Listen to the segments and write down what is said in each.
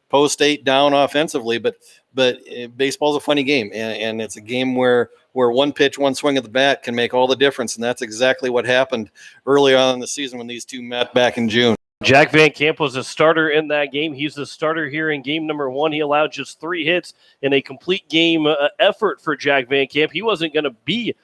Post State down offensively, but baseball's a funny game, and it's a game where one pitch, one swing of the bat can make all the difference, and that's exactly what happened early on in the season when these two met back in June. Jack Van Camp was a starter in that game. He's the starter here in game number 1. He allowed just 3 hits in a complete game effort for Jack Van Camp. He wasn't going to be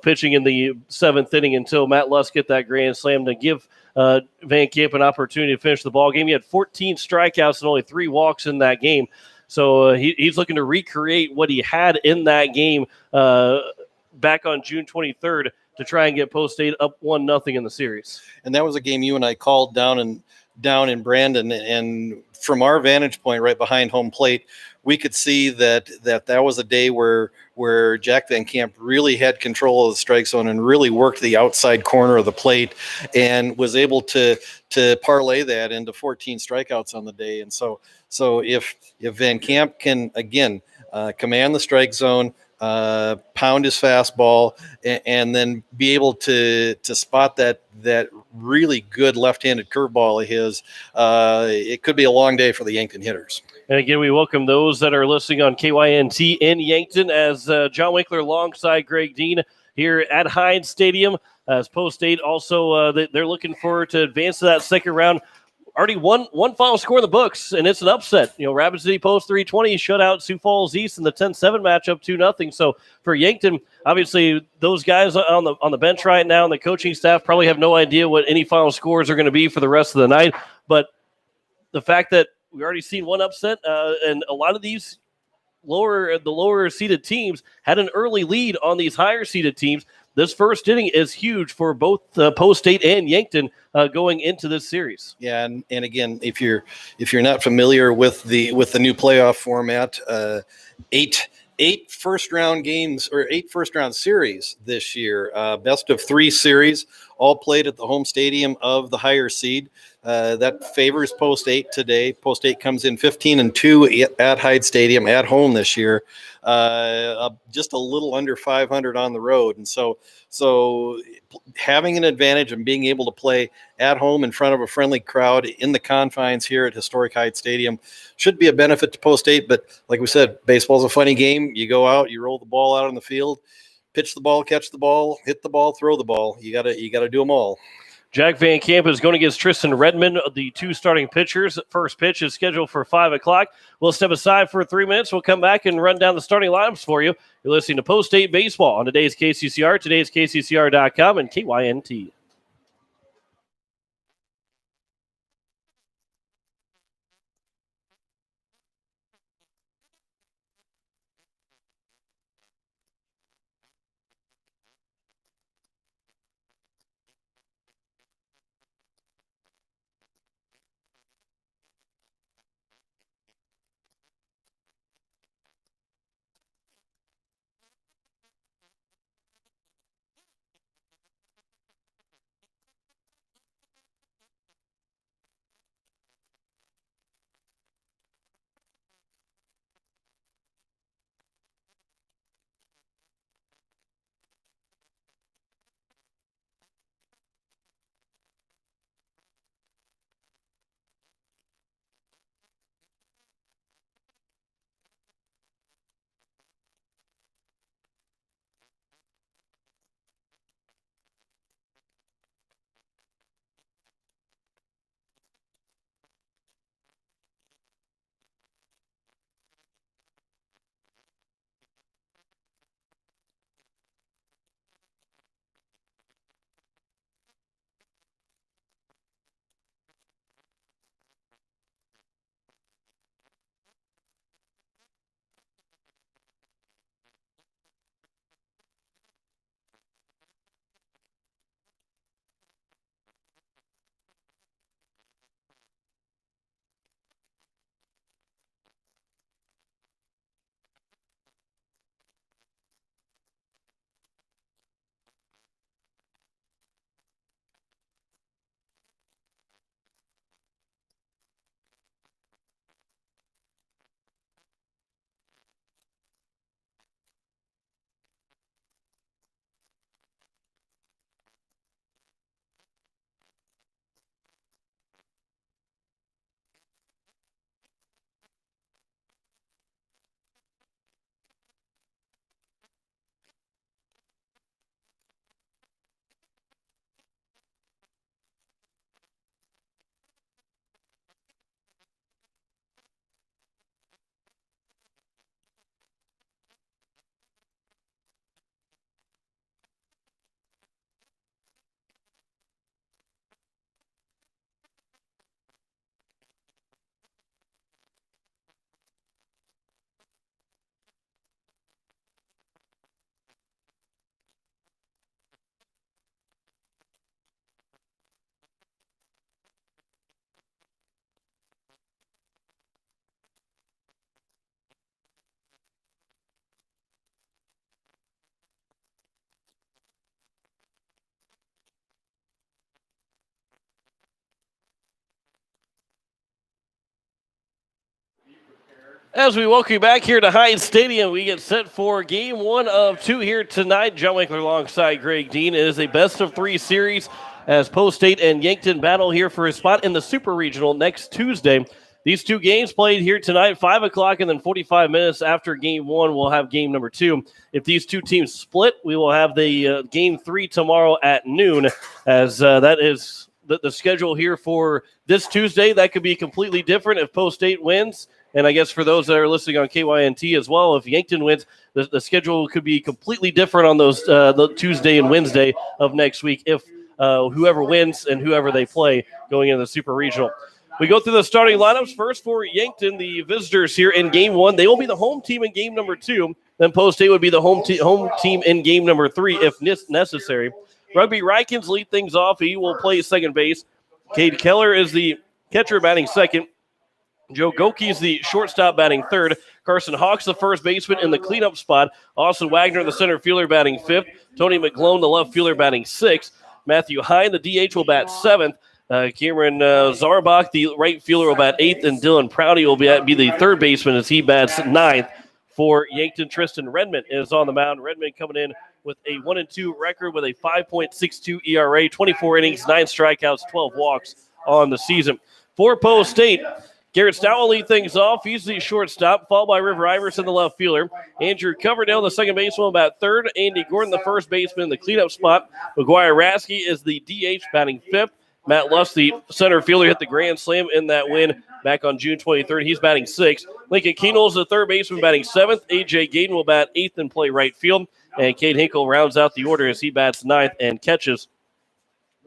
pitching in the 7th inning until Matt Lusk hit that grand slam to give Van Camp an opportunity to finish the ball game. He had 14 strikeouts and only 3 walks in that game. So he's looking to recreate what he had in that game back on June 23rd to try and get Post State up 1-0 in the series. And that was a game you and I called down in Brandon, and from our vantage point right behind home plate, we could see that was a day where Jack Van Camp really had control of the strike zone and really worked the outside corner of the plate and was able to parlay that into 14 strikeouts on the day. And so if Van Camp can again command the strike zone, pound his fastball, and then be able to spot that really good left-handed curveball of his, it could be a long day for the Yankton hitters. And again, we welcome those that are listening on KYNT in Yankton as John Winkler alongside Greg Dean here at Hyde Stadium. As Post State also, they're looking forward to advance to that second round. Already one final score in the books, and it's an upset. Rapid City Post 320 shut out Sioux Falls East in the 10-7 matchup 2-0. So for Yankton, obviously those guys on the bench right now and the coaching staff probably have no idea what any final scores are going to be for the rest of the night. But the fact that we've already seen one upset, and a lot of these lower seeded teams had an early lead on these higher seeded teams. This first inning is huge for both Post State and Yankton going into this series. Yeah, and again, if you're not familiar with the new playoff format, 8 first round games or 8 first round series this year, best of 3 series, all played at the home stadium of the higher seed. That favors Post State today. Post State comes in 15-2 at Hyde Stadium at home this year, just a little under 500 on the road. And so having an advantage and being able to play at home in front of a friendly crowd in the confines here at historic Hyde Stadium should be a benefit to Post State. But like we said, baseball's a funny game. You go out, you roll the ball out on the field, pitch the ball, catch the ball, hit the ball, throw the ball. You gotta do them all. Jack Van Camp is going against Tristan Redmond, the 2 starting pitchers. First pitch is scheduled for 5 o'clock. We'll step aside for 3 minutes. We'll come back and run down the starting lineups for you. You're listening to Post State Baseball on today's KCCR, today's KCCR.com, and KYNT. As we welcome you back here to Heinz Stadium, we get set for game 1 of 2 here tonight. John Winkler alongside Greg Dean. It is a best-of-3 series as Post State and Yankton battle here for a spot in the Super Regional next Tuesday. These two games played here tonight, 5 o'clock, and then 45 minutes after game 1, we'll have game number 2. If these two teams split, we will have the game 3 tomorrow at noon, as that is the schedule here for this Tuesday. That could be completely different if Post State wins. And I guess for those that are listening on KYNT as well, if Yankton wins, the schedule could be completely different on those the Tuesday and Wednesday of next week if whoever wins and whoever they play going into the Super Regional. We go through the starting lineups. First for Yankton, the visitors here in game 1. They will be the home team in game number 2. Then Post State would be the home team in game number 3 if necessary. Rugby Rykins lead things off. He will play second base. Cade Keller is the catcher batting second. Joe Goki is the shortstop batting third. Carson Hawks, the first baseman in the cleanup spot. Austin Wagner, the center fielder, batting fifth. Tony McGlone, the left fielder, batting sixth. Matthew Hine, the DH, will bat seventh. Cameron Zarbach, the right fielder, will bat eighth. And Dylan Prouty will be the third baseman as he bats ninth. For Yankton, Tristan Redmond is on the mound. Redmond coming in with a 1-2 record with a 5.62 ERA, 24 innings, 9 strikeouts, 12 walks on the season. For Post State, Garrett Stout will lead things off. He's the shortstop, followed by River Iverson, the left fielder. Andrew Coverdale, the second baseman, about third. Andy Gordon, the first baseman, in the cleanup spot. McGuire Rasky is the DH, batting fifth. Matt Luss, the center fielder, hit the grand slam in that win back on June 23rd. He's batting sixth. Lincoln Keenel is the third baseman, batting seventh. A.J. Gaden will bat eighth and play right field. And Cade Hinkle rounds out the order as he bats ninth and catches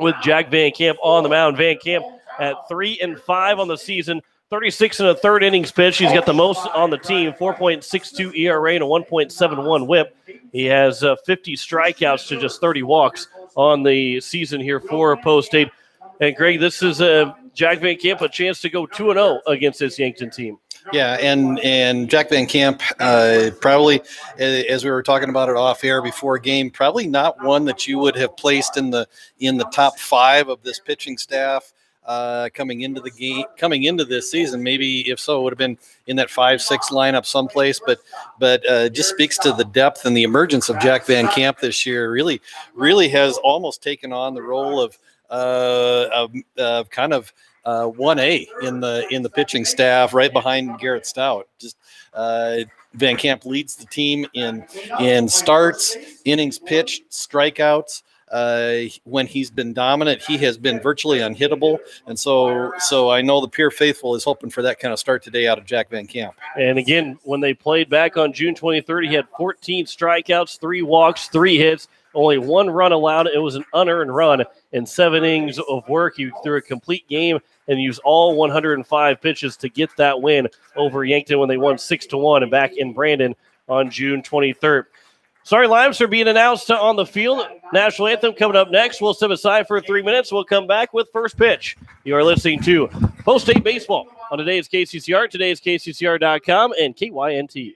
with Jack Van Camp on the mound. Van Camp at 3-5 on the season. 36 and a third innings pitch. He's got the most on the team, 4.62 ERA and a 1.71 whip. He has 50 strikeouts to just 30 walks on the season here for Post State. And Greg, this is Jack Van Camp a chance to go 2-0 against this Yankton team. Yeah, and Jack Van Camp probably, as we were talking about it off air before game, probably not one that you would have placed in the top 5 of this pitching staff. Coming into this season, maybe if so, it would have been in that 5-6 lineup someplace. But just speaks to the depth and the emergence of Jack Van Camp this year. Really has almost taken on the role of kind of 1A in the pitching staff, right behind Garrett Stout. Just Van Camp leads the team in starts, innings pitched, strikeouts. When he's been dominant, he has been virtually unhittable, and so I know the Pierre faithful is hoping for that kind of start today out of Jack Van Camp. And again, when they played back on June 23rd, he had 14 strikeouts, 3 walks, 3 hits, only 1 run allowed. It was an unearned run in 7 innings of work. He threw a complete game and used all 105 pitches to get that win over Yankton when they won 6-1 and back in Brandon on June 23rd. Starting lineups are being announced on the field. National Anthem coming up next. We'll step aside for 3 minutes. We'll come back with first pitch. You are listening to Post State Baseball on today's KCCR, today's KCCR.com, and KYNT.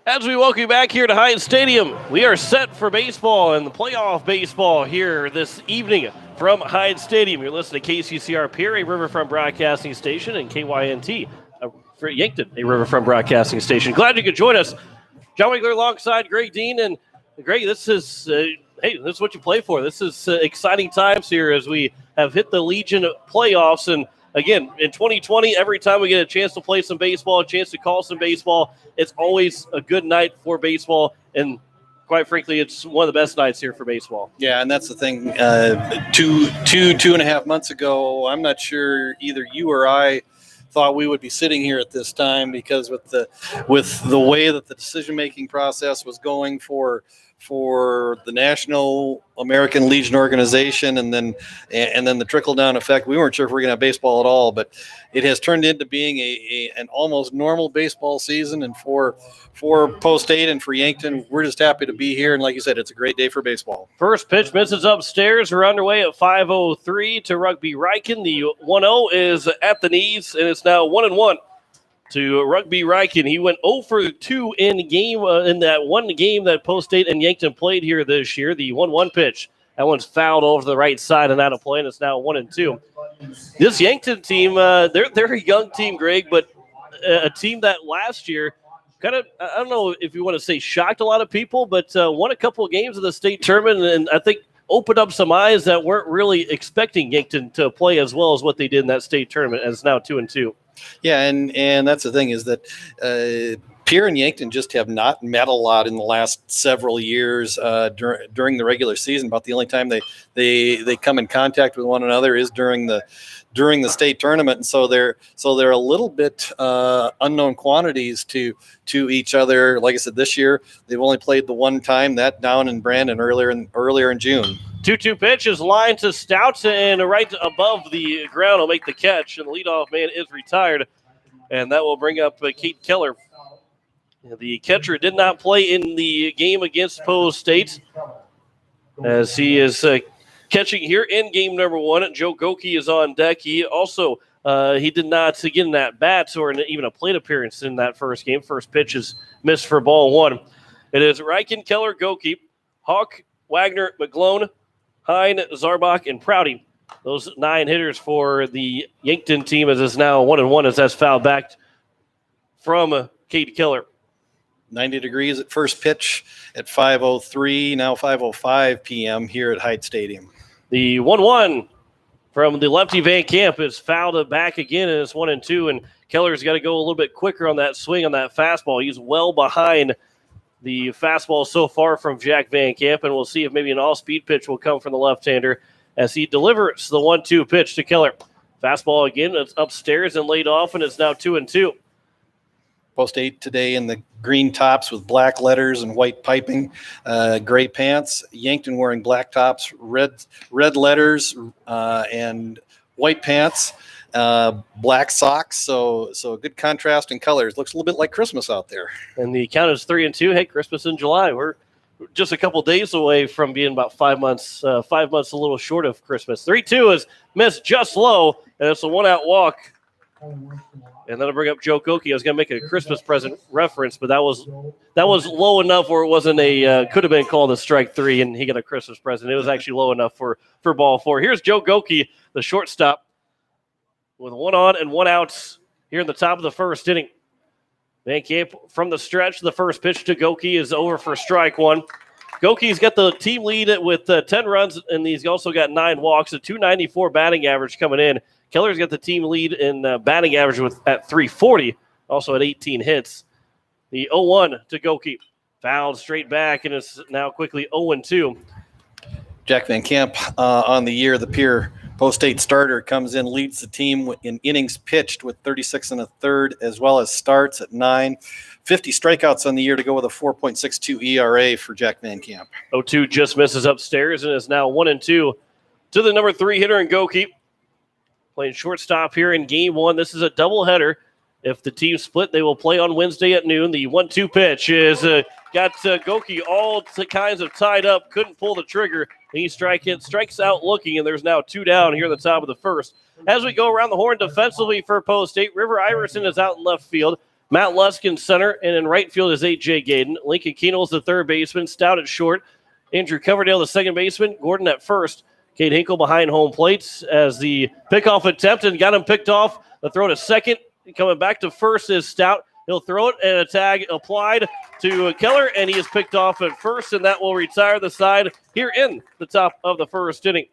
As we welcome you back here to Heinz Stadium, we are set for baseball and the playoff baseball here this evening from Heinz Stadium. You're listening to KCCR Pierre, a Riverfront Broadcasting Station, and KYNT for Yankton, a Riverfront Broadcasting Station. Glad you could join us. John Wiggler alongside Greg Dean. And Greg, this is this is what you play for. This is exciting times here as we have hit the Legion playoffs. And again, in 2020, every time we get a chance to play some baseball, a chance to call some baseball, it's always a good night for baseball. And quite frankly, it's one of the best nights here for baseball. Yeah, and that's the thing. 2.5 months ago, I'm not sure either you or I thought we would be sitting here at this time, because with the way that the decision-making process was going for the National American Legion organization, and then the trickle-down effect, we weren't sure if we were going to have baseball at all. But it has turned into being an almost normal baseball season, and for Post 8 and for Yankton, we're just happy to be here. And like you said, it's a great day for baseball. First pitch misses upstairs. We're underway at 5:03 to Rugby Riken. The 1-0 is at the knees, and it's now 1-1 to Rugby Riken. He went 0 for 2 in that one game that Post 8 and Yankton played here this year. The 1-1 pitch, that one's fouled over the right side and out of play, and it's now 1-2. This Yankton team, they're a young team, Greg, but a team that last year kind of, I don't know if you want to say shocked a lot of people, but won a couple of games of the state tournament, and I think opened up some eyes that weren't really expecting Yankton to play as well as what they did in that state tournament, and it's now 2-2. Yeah, and that's the thing, is that Pierre and Yankton just have not met a lot in the last several years during the regular season. About the only time they come in contact with one another is during the state tournament, and so they're a little bit unknown quantities to each other. Like I said, this year they've only played the one time, that down in Brandon earlier in June. 2-2 pitch is lined to Stout, and right above the ground will make the catch, and the leadoff man is retired, and that will bring up Kate Keller. The catcher did not play in the game against Post State, as he is catching here in game number 1. Joe Goki is on deck. He also he did not get in that bat or even a plate appearance in that first game. First pitch is missed for ball 1. It is Riken, Keller, Goki, Hawk, Wagner, McGlone, Hine, Zarbach, and Prouty. Those 9 hitters for the Yankton team, as it's now 1-1 as that's fouled back from Kate Keller. 90 degrees at first pitch at 5:03, now 5:05 p.m. here at Heinz Stadium. The 1-1 from the lefty Van Camp is fouled back again, and it's 1-2, and Keller's got to go a little bit quicker on that swing on that fastball. He's well behind the fastball so far from Jack Van Camp, and we'll see if maybe an all-speed pitch will come from the left-hander as he delivers the 1-2 pitch to Keller. Fastball again, it's upstairs and laid off, and it's now 2-2. Post 8 today in the green tops with black letters and white piping, gray pants. Yankton wearing black tops, red letters, and white pants, black socks. So a good contrast in colors. Looks a little bit like Christmas out there. And the count is 3-2. Hey, Christmas in July. We're just a couple days away from being about 5 months. 5 months a little short of Christmas. 3-2 is missed just low, and it's a 1-out walk. And then I'll bring up Joe Goki. I was going to make a Christmas present reference, but that was low enough where it wasn't could have been called a strike 3, and he got a Christmas present. It was actually low enough for ball 4. Here's Joe Goki, the shortstop, with 1 on and 1 out here in the top of the first inning. Van Camp from the stretch. The first pitch to Goki is over for strike 1. Goki's got the team lead with 10 runs, and he's also got 9 walks, a .294 batting average coming in. Keller's got the team lead in batting average at .340, also at 18 hits. The 0-1 to Goki. Fouled straight back, and it's now quickly 0-2. Jack Van Camp on the year, the Pierre Post 8 starter, comes in, leads the team in innings pitched with 36 1/3, as well as starts at 9. 50 strikeouts on the year to go with a 4.62 ERA for Jack Van Camp. 0-2 just misses upstairs, and is now 1-2 to the number 3 hitter in Goki. Playing shortstop here in game 1. This is a doubleheader. If the team split, they will play on Wednesday at noon. The 1-2 pitch is got Goki all kinds of tied up. Couldn't pull the trigger. And he strikes out looking, and there's now 2 down here at the top of the first. As we go around the horn defensively for Post 8, River Iverson is out in left field. Matt Lusk in center, and in right field is A.J. Gaden. Lincoln Keenel is the third baseman. Stout at short. Andrew Coverdale, the second baseman. Gordon at first. Cade Hinkle behind home plate as the pickoff attempt and got him picked off. The throw to second. Coming back to first is Stout. He'll throw it, and a tag applied to Keller, and he is picked off at first, and that will retire the side here in the top of the first inning.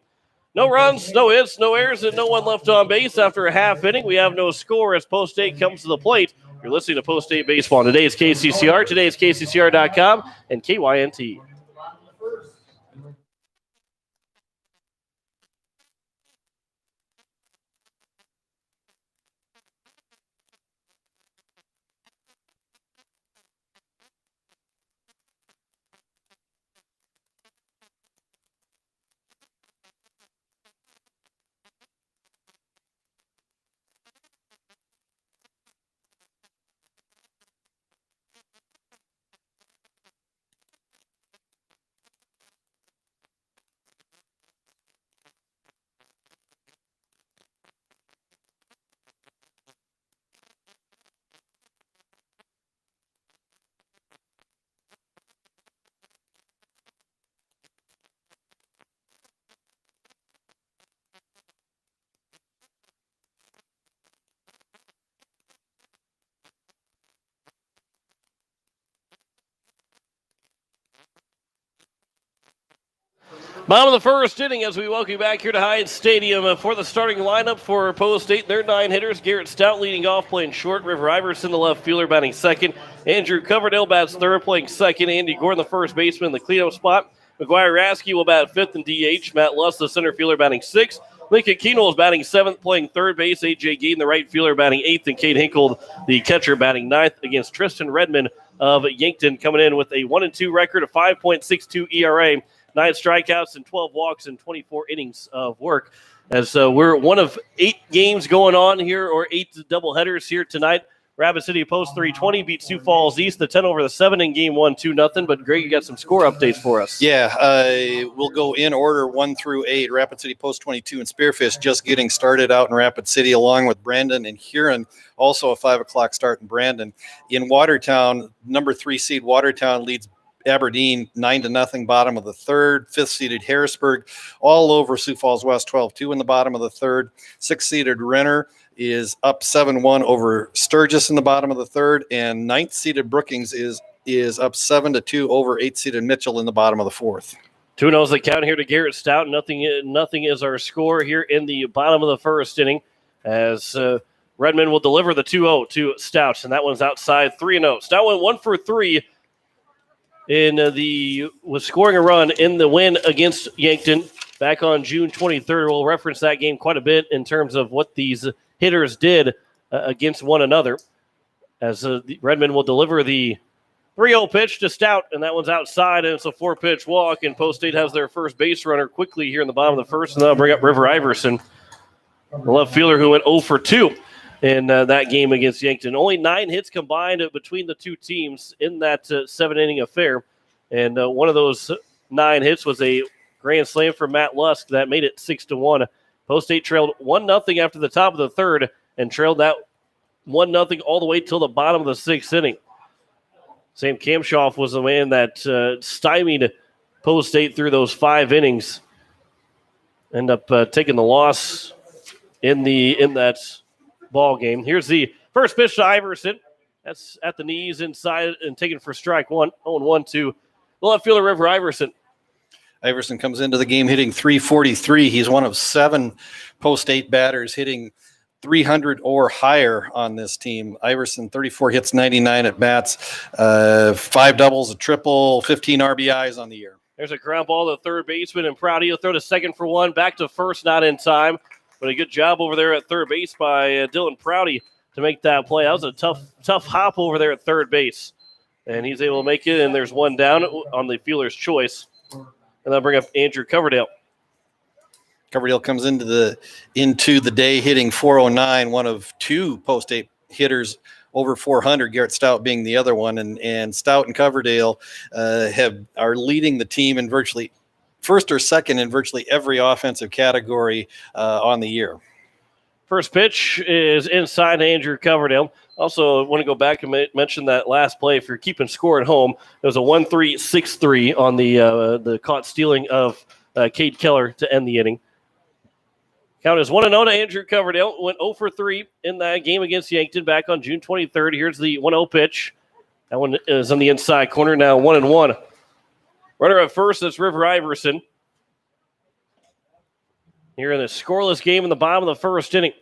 No runs, no hits, no errors, and no one left on base after a half inning. We have no score as Post 8 comes to the plate. You're listening to Post 8 Baseball. Today is KCCR. Today is KCCR.com and KYNT. Bottom of the first inning as we welcome you back here to Hyatt Stadium for the starting lineup for Post 8. Their 9 hitters. Garrett Stout leading off, playing short. River Iverson, the left fielder, batting second. Andrew Coverdale bats third, playing second. Andy Gordon, the first baseman, in the cleanup spot. McGuire Rasky will bat fifth in DH. Matt Luss, the center fielder, batting sixth. Lincoln Keenel is batting seventh, playing third base. A.J. Gaden, the right fielder, batting eighth. And Cade Hinkle, the catcher, batting ninth against Tristan Redmond of Yankton, coming in with a 1-2 record, a 5.62 ERA. 9 strikeouts and 12 walks and 24 innings of work. As we're one of 8 games going on here, or 8 doubleheaders here tonight. Rapid City Post 320 beat Sioux Falls East, the 10 over the 7 in game 1, 2-0. But Greg, you got some score updates for us. Yeah, we'll go in order 1 through 8. Rapid City Post 22 and Spearfish just getting started out in Rapid City, along with Brandon and Huron. Also a 5 o'clock start in Brandon. In Watertown, number 3 seed Watertown leads Aberdeen 9-0, bottom of the third. 5th seeded Harrisburg all over Sioux Falls West 12-2 in the bottom of the third. 6th seeded Renner is up 7-1 over Sturgis in the bottom of the third, and 9th seeded Brookings is up 7-2 over 8th seeded Mitchell in the bottom of the fourth. 2-0 the count here to Garrett Stout. Nothing is our score here in the bottom of the first inning, as Redmond will deliver the 2-0 to Stout, and that one's outside 3-0. Stout went 1 for 3. Was scoring a run in the win against Yankton back on June 23rd. We'll reference that game quite a bit in terms of what these hitters did against one another. As Redmond will deliver the 3-0 pitch to Stout, and that one's outside, and it's a 4-pitch walk, and Post State has their first base runner quickly here in the bottom of the first, and that'll bring up River Iverson, the left fielder who went 0 for 2. In that game against Yankton. Only 9 hits combined between the two teams in that 7-inning affair. And one of those 9 hits was a grand slam for Matt Lusk that made it 6-1. Post State trailed 1-0 after the top of the third and trailed that 1-0 all the way till the bottom of the 6th inning. Sam Kamshoff was the man that stymied Post State through those 5 innings. End up taking the loss in that ball game. Here's the first pitch to Iverson. That's at the knees inside and taken for strike 1. 0-1 to the left fielder, River Iverson. Iverson comes into the game hitting .343. He's one of 7 Post 8 batters hitting .300 or higher on this team. Iverson, 34 hits, 99 at bats, 5 doubles, a triple, 15 RBIs on the year. There's a ground ball to the third baseman, and Prouty will throw to second for 1. Back to first, not in time. But a good job over there at third base by Dylan Prouty to make that play. That was a tough hop over there at third base. And he's able to make it, and there's 1 down on the fielder's choice. And that'll bring up Andrew Coverdale. Coverdale comes into the day hitting .409, one of 2 Post 8 hitters over .400, Garrett Stout being the other one. And Stout and Coverdale are leading the team in virtually first or second in virtually every offensive category on the year. First pitch is inside to Andrew Coverdale. Also, I want to go back and mention that last play. If you're keeping score at home, it was a 1-3-6-3 on the caught stealing of Cade Keller to end the inning. Count is 1-0 to Andrew Coverdale. Went 0 for 3 in that game against Yankton back on June 23rd. Here's the 1-0 pitch. That one is on the inside corner now, 1-1. Runner at first, that's River Iverson. Here in the scoreless game in the bottom of the first inning.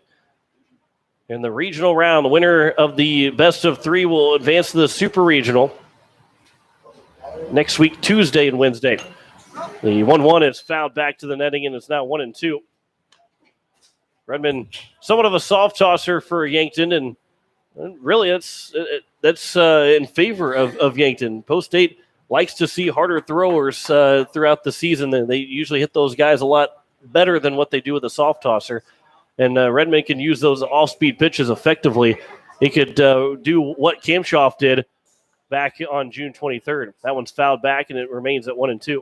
In the regional round, the winner of the best of 3 will advance to the Super Regional next week, Tuesday and Wednesday. The 1-1 is fouled back to the netting, and it's now 1-2. Redmond, somewhat of a soft tosser for Yankton, and really that's in favor of Yankton. Post State likes to see harder throwers throughout the season. They usually hit those guys a lot better than what they do with a soft tosser. And Redmond can use those off-speed pitches effectively. He could do what Kamshoff did back on June 23rd. That one's fouled back, and it remains at 1-2.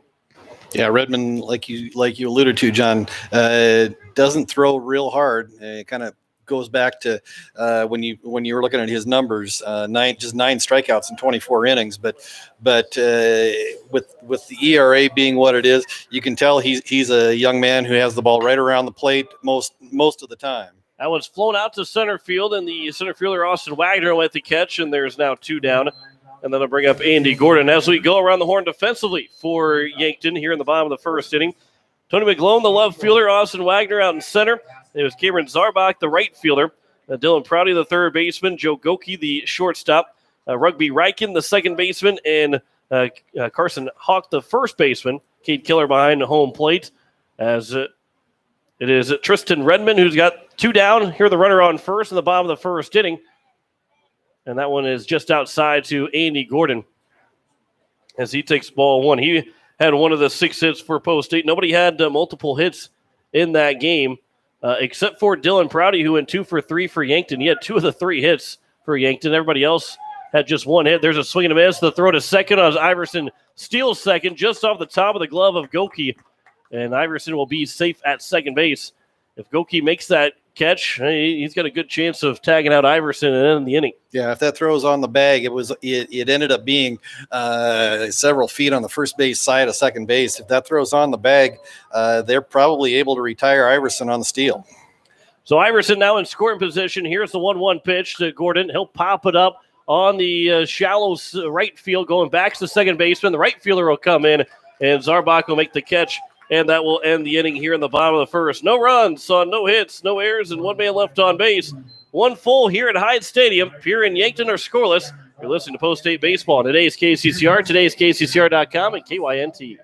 Yeah, Redmond, like you alluded to, John, doesn't throw real hard. It kind of goes back to when you were looking at his numbers, 9 strikeouts in 24 innings. But with the ERA being what it is, you can tell he's a young man who has the ball right around the plate most of the time. That one's flown out to center field, and the center fielder Austin Wagner went the catch, and there's now 2 down. And then I'll bring up Andy Gordon as we go around the horn defensively for Yankton here in the bottom of the first inning. Tony McGlone, the left fielder. Austin Wagner out in center. It was Cameron Zarbach, the right fielder. Dylan Prouty, the third baseman. Joe Goki, the shortstop. Rugby Riken, the second baseman. And Carson Hawk, the first baseman. Cade Keller behind the home plate. As it is Tristan Redmond, who's got 2 down. Here the runner on first in the bottom of the first inning. And that one is just outside to Andy Gordon as he takes ball 1. He had one of the 6 hits for Post State. Nobody had multiple hits in that game except for Dylan Prouty, who went 2 for 3 for Yankton. He had 2 of the 3 hits for Yankton. Everybody else had just 1 hit. There's a swing and a miss. The throw to second as Iverson steals second just off the top of the glove of Goki. And Iverson will be safe at second base. If Goki makes that catch, he's got a good chance of tagging out Iverson and ending the inning. Yeah, if that throws on the bag, it ended up being several feet on the first base side of second base. If that throws on the bag, they're probably able to retire Iverson on the steal. So Iverson now in scoring position. Here's the 1-1 pitch to Gordon. He'll pop it up on the shallow right field, going back to the second baseman. The right fielder will come in, and Zarbach will make the catch. And that will end the inning here in the bottom of the first. No runs on no hits, no errors, and 1 man left on base. 1 full here at Hyde Stadium. Pierre and Yankton are scoreless. You're listening to Post State Baseball on today's KCCR, today's KCCR.com, and KYNT.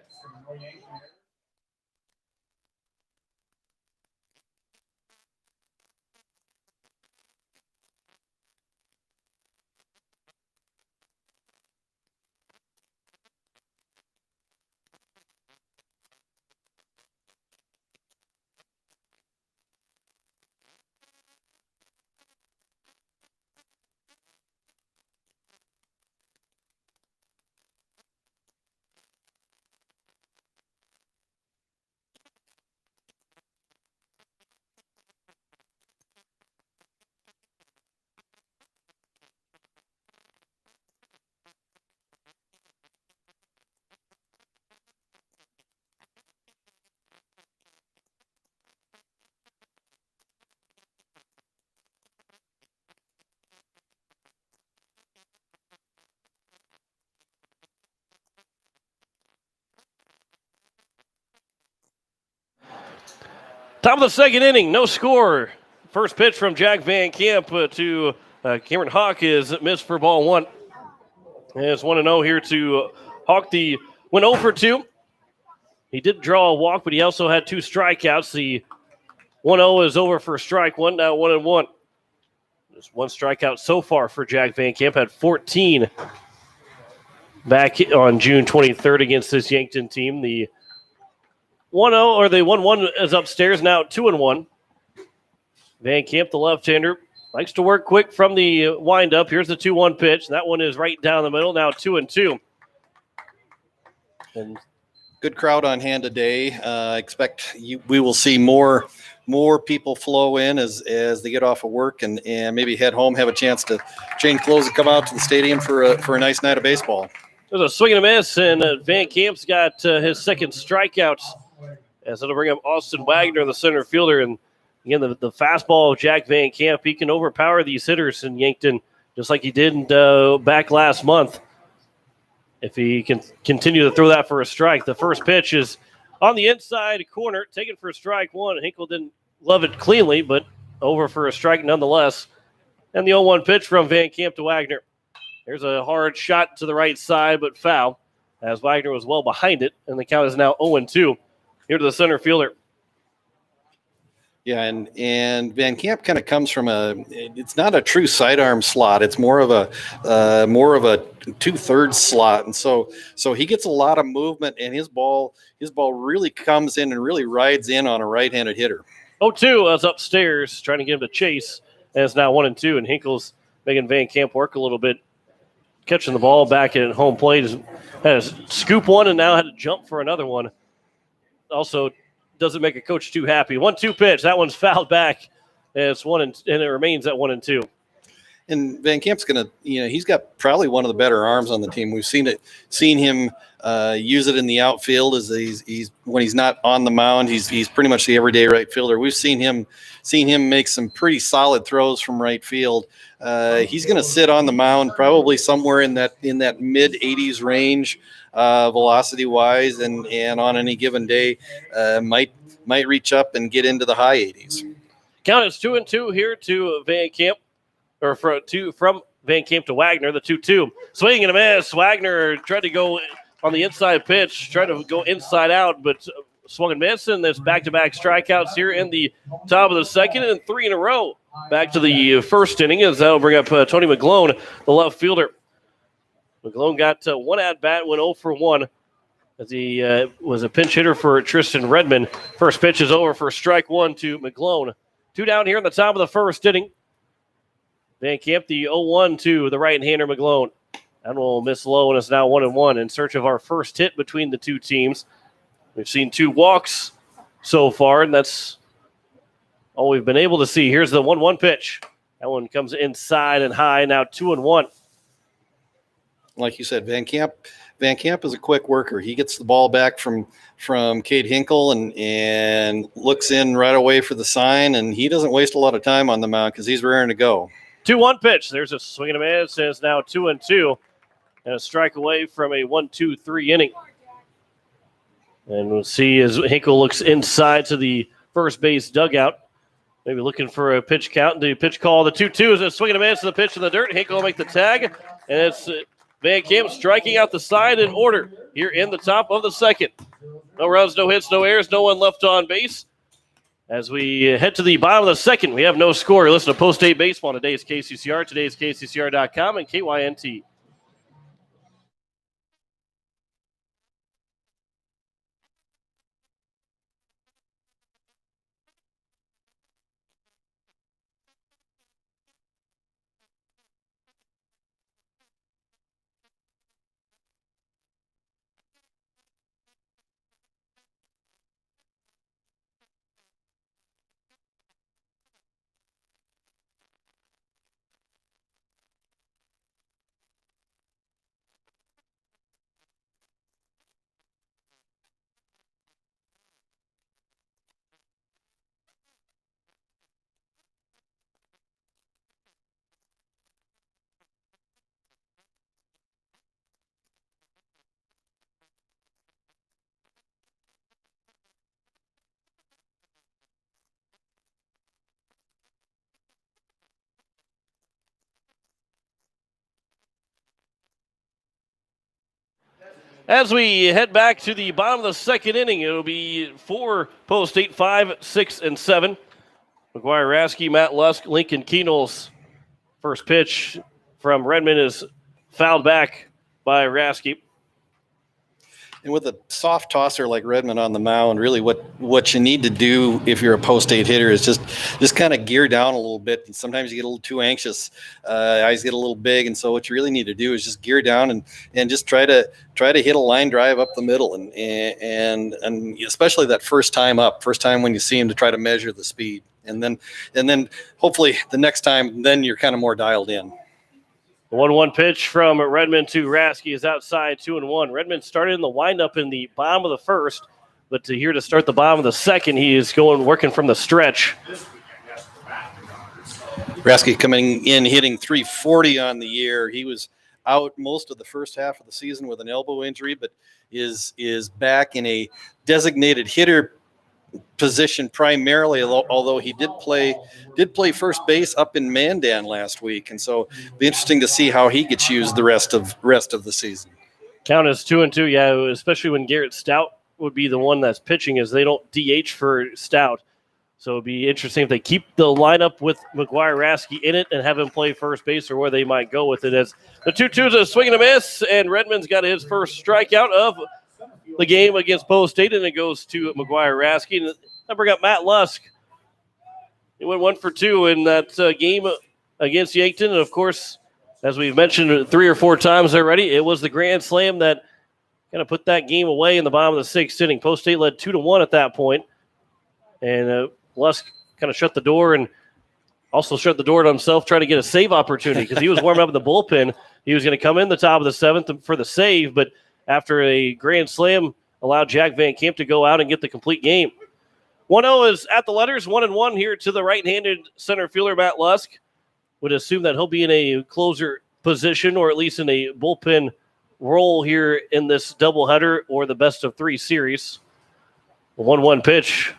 Top of the second inning, no score. First pitch from Jack Van Camp to Cameron Hawk is missed for ball 1. And it's 1-0 here to Hawk. The went 0 for 2. He did draw a walk, but he also had 2 strikeouts. The 1-0 is over for strike 1, now 1-1. Just 1 strikeout so far for Jack Van Camp. Had 14 back on June 23rd against this Yankton team. The 1-0 or the 1-1 is upstairs now 2-1. Van Camp, the left-hander, likes to work quick from the windup. Here's the 2-1 pitch. That one is right down the middle. Now 2-2. And good crowd on hand today. I expect we will see more more people flow in as they get off of work and maybe head home, have a chance to change clothes and come out to the stadium for a nice night of baseball. There's a swing and a miss, and Van Camp's got his second strikeout, as it'll bring up Austin Wagner, the center fielder. And again, the fastball of Jack Van Camp, he can overpower these hitters in Yankton, just like he did back last month. If he can continue to throw that for a strike. The first pitch is on the inside corner, taken for strike one. Hinkle didn't love it cleanly, but over for a strike nonetheless. And the 0-1 pitch from Van Camp to Wagner. There's a hard shot to the right side, but foul, as Wagner was well behind it, and the count is now 0-2. Here to the center fielder. Yeah, and Van Camp kind of comes from it's not a true sidearm slot. It's more of a 2/3 slot, and so he gets a lot of movement, and his ball really comes in and really rides in on a right-handed hitter. 0-2 is upstairs, trying to get him to chase, and it's now 1-2, and Hinkle's making Van Camp work a little bit, catching the ball back at home plate. Had to scoop one and now had to jump for another one. Also, doesn't make a coach too happy. 1-2 pitch. That one's fouled back. And it's and it remains at 1-2. And Van Camp's he's got probably one of the better arms on the team. We've seen him use it in the outfield as he's when he's not on the mound. He's pretty much the everyday right fielder. We've seen him make some pretty solid throws from right field. He's going to sit on the mound probably somewhere in that mid 80s range, velocity wise, and on any given day might reach up and get into the high 80s. Count is 2-2 here to Van Camp. Or from Van Camp to Wagner, the 2-2. Swing and a miss. Wagner tried to go on the inside pitch, tried to go inside out, but swung and missed. And there's back-to-back strikeouts here in the top of the second, and 3 in a row. Back to the first inning, as that'll bring up Tony McGlone, the left fielder. McGlone got one at-bat, went 0 for 1, as he was a pinch hitter for Tristan Redmond. First pitch is over for strike one to McGlone. 2 down here in the top of the first inning. Van Camp, the 0-1 to the right-hander McGlone. That will miss low, and it's now 1-1 in search of our first hit between the two teams. We've seen 2 walks so far, and that's all we've been able to see. Here's the 1-1 pitch. That one comes inside and high, now 2-1. Like you said, Van Camp is a quick worker. He gets the ball back from Cade Hinkle and looks in right away for the sign, and he doesn't waste a lot of time on the mound because he's raring to go. 2-1 pitch. There's a swing and a miss. It's now 2-2, and a strike away from a 1-2-3 inning. And we'll see as Hinkle looks inside to the first base dugout, maybe looking for a pitch count. The pitch call, the 2-2 is a swing and a miss to the pitch in the dirt. Hinkle will make the tag, and it's Van Camp striking out the side in order here in the top of the second. No runs, no hits, no errors, no one left on base. As we head to the bottom of the second, we have no score. Listen to Post-8 Baseball on today's KCCR, today's KCCR.com, and KYNT. As we head back to the bottom of the second inning, it'll be 4 Post-8, 5, 6, and 7. McGuire Rasky, Matt Lusk, Lincoln Keenels. First pitch from Redmond is fouled back by Rasky. with a soft tosser like Redmond on the mound, really what you need to do if you're a post-8 hitter is just kind of gear down a little bit. And sometimes you get a little too anxious, eyes get a little big, and so what you really need to do is just gear down and just try to hit a line drive up the middle, and especially that first time when you see him, to try to measure the speed, and then hopefully the next time then you're kind of more dialed in. 1-1 pitch from Redmond to Rasky is outside, 2-1. Redmond started in the windup in the bottom of the first, but to start the bottom of the second, he is working from the stretch. Rasky coming in hitting .340 on the year. He was out most of the first half of the season with an elbow injury, but is back in a designated hitter position primarily, although he did play first base up in Mandan last week, and so it'll be interesting to see how he gets used the rest of the season. Count is 2-2, yeah, especially when Garrett Stout would be the one that's pitching, as they don't DH for Stout. So it'd be interesting if they keep the lineup with McGuire Rasky in it and have him play first base, or where they might go with it. As the 2-2's a swing and a miss, and Redmond's got his first strikeout of the game against Post State, and it goes to McGuire Rasky. And I bring up Matt Lusk. He went 1 for 2 in that game against Yankton. And, of course, as we've mentioned 3 or 4 times already, it was the grand slam that kind of put that game away in the bottom of the 6th inning. Post State led 2-1 at that point. And Lusk kind of shut the door, and also shut the door to himself, trying to get a save opportunity, because he was warming up in the bullpen. He was going to come in the top of the 7th for the save, but after a grand slam, allowed Jack Van Camp to go out and get the complete game. 1-0 is at the letters, 1-1 here to the right-handed center fielder, Matt Lusk. Would assume that he'll be in a closer position, or at least in a bullpen role here in this doubleheader or the best-of-3 series. 1-1 pitch.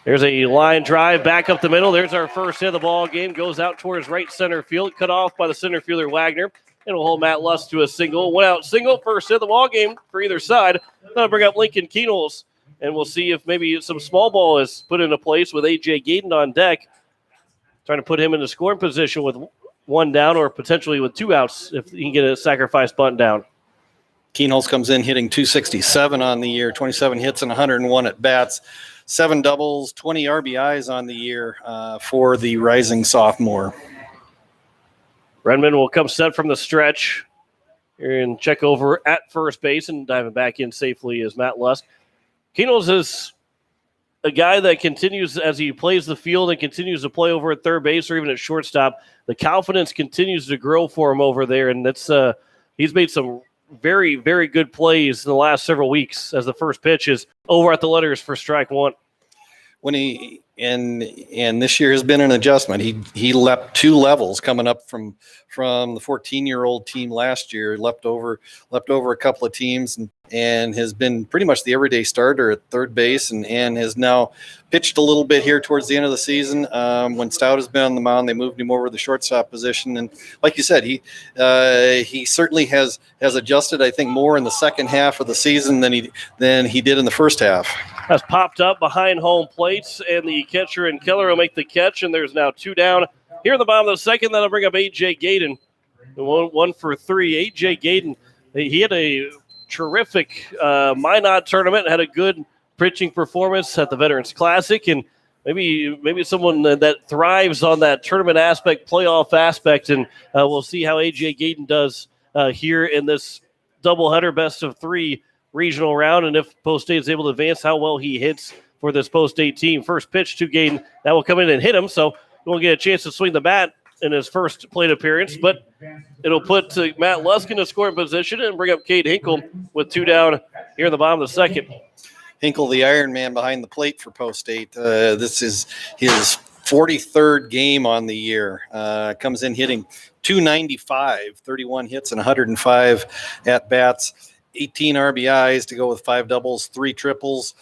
There's a line drive back up the middle. There's our first hit of the ball game. Goes out towards right center field, cut off by the center fielder Wagner. It'll hold Matt Lusk to a single. 1-out single, first hit of the ball game for either side. That'll bring up Lincoln Keenels, and we'll see if maybe some small ball is put into place with A.J. Gayden on deck, trying to put him in the scoring position with 1 down, or potentially with 2 outs if he can get a sacrifice bunt down. Keenels comes in hitting .267 on the year, 27 hits and 101 at bats, 7 doubles, 20 RBIs on the year for the rising sophomore. Redmond will come set from the stretch and check over at first base, and diving back in safely is Matt Lusk. Keenels is a guy that continues, as he plays the field and continues to play over at third base or even at shortstop, the confidence continues to grow for him over there, and that's he's made some very, very good plays in the last several weeks, as the first pitch is over at the letters for strike 1. When he and this year has been an adjustment. He leapt 2 levels coming up from the 14-year-old team last year. Leapt over a couple of teams and has been pretty much the everyday starter at third base, and has now pitched a little bit here towards the end of the season. When Stout has been on the mound, they moved him over to the shortstop position, and like you said, he certainly has adjusted, I think, more in the second half of the season than he did in the first half. Has popped up behind home plates, and the catcher and Keller will make the catch, and there's now 2 down. Here in the bottom of the second, that'll bring up A.J. Gayden. 1 for 3. A.J. Gayden, he had a terrific Minot tournament, had a good pitching performance at the Veterans Classic, and maybe someone that thrives on that tournament aspect, playoff aspect, and we'll see how A.J. Gayden does here in this doubleheader best-of-3 regional round, and if Post State is able to advance, how well he hits for this Post State team. First pitch to Gayden, that will come in and hit him, so he won't get a chance to swing the bat in his first plate appearance, but it'll put Matt Lusk in a scoring position and bring up Cade Hinkle with 2 down here in the bottom of the second. Hinkle, the Iron Man behind the plate for Post State. This is his 43rd game on the year. Comes in hitting .295, 31 hits and 105 at bats. 18 RBIs to go with 5 doubles, 3 triples.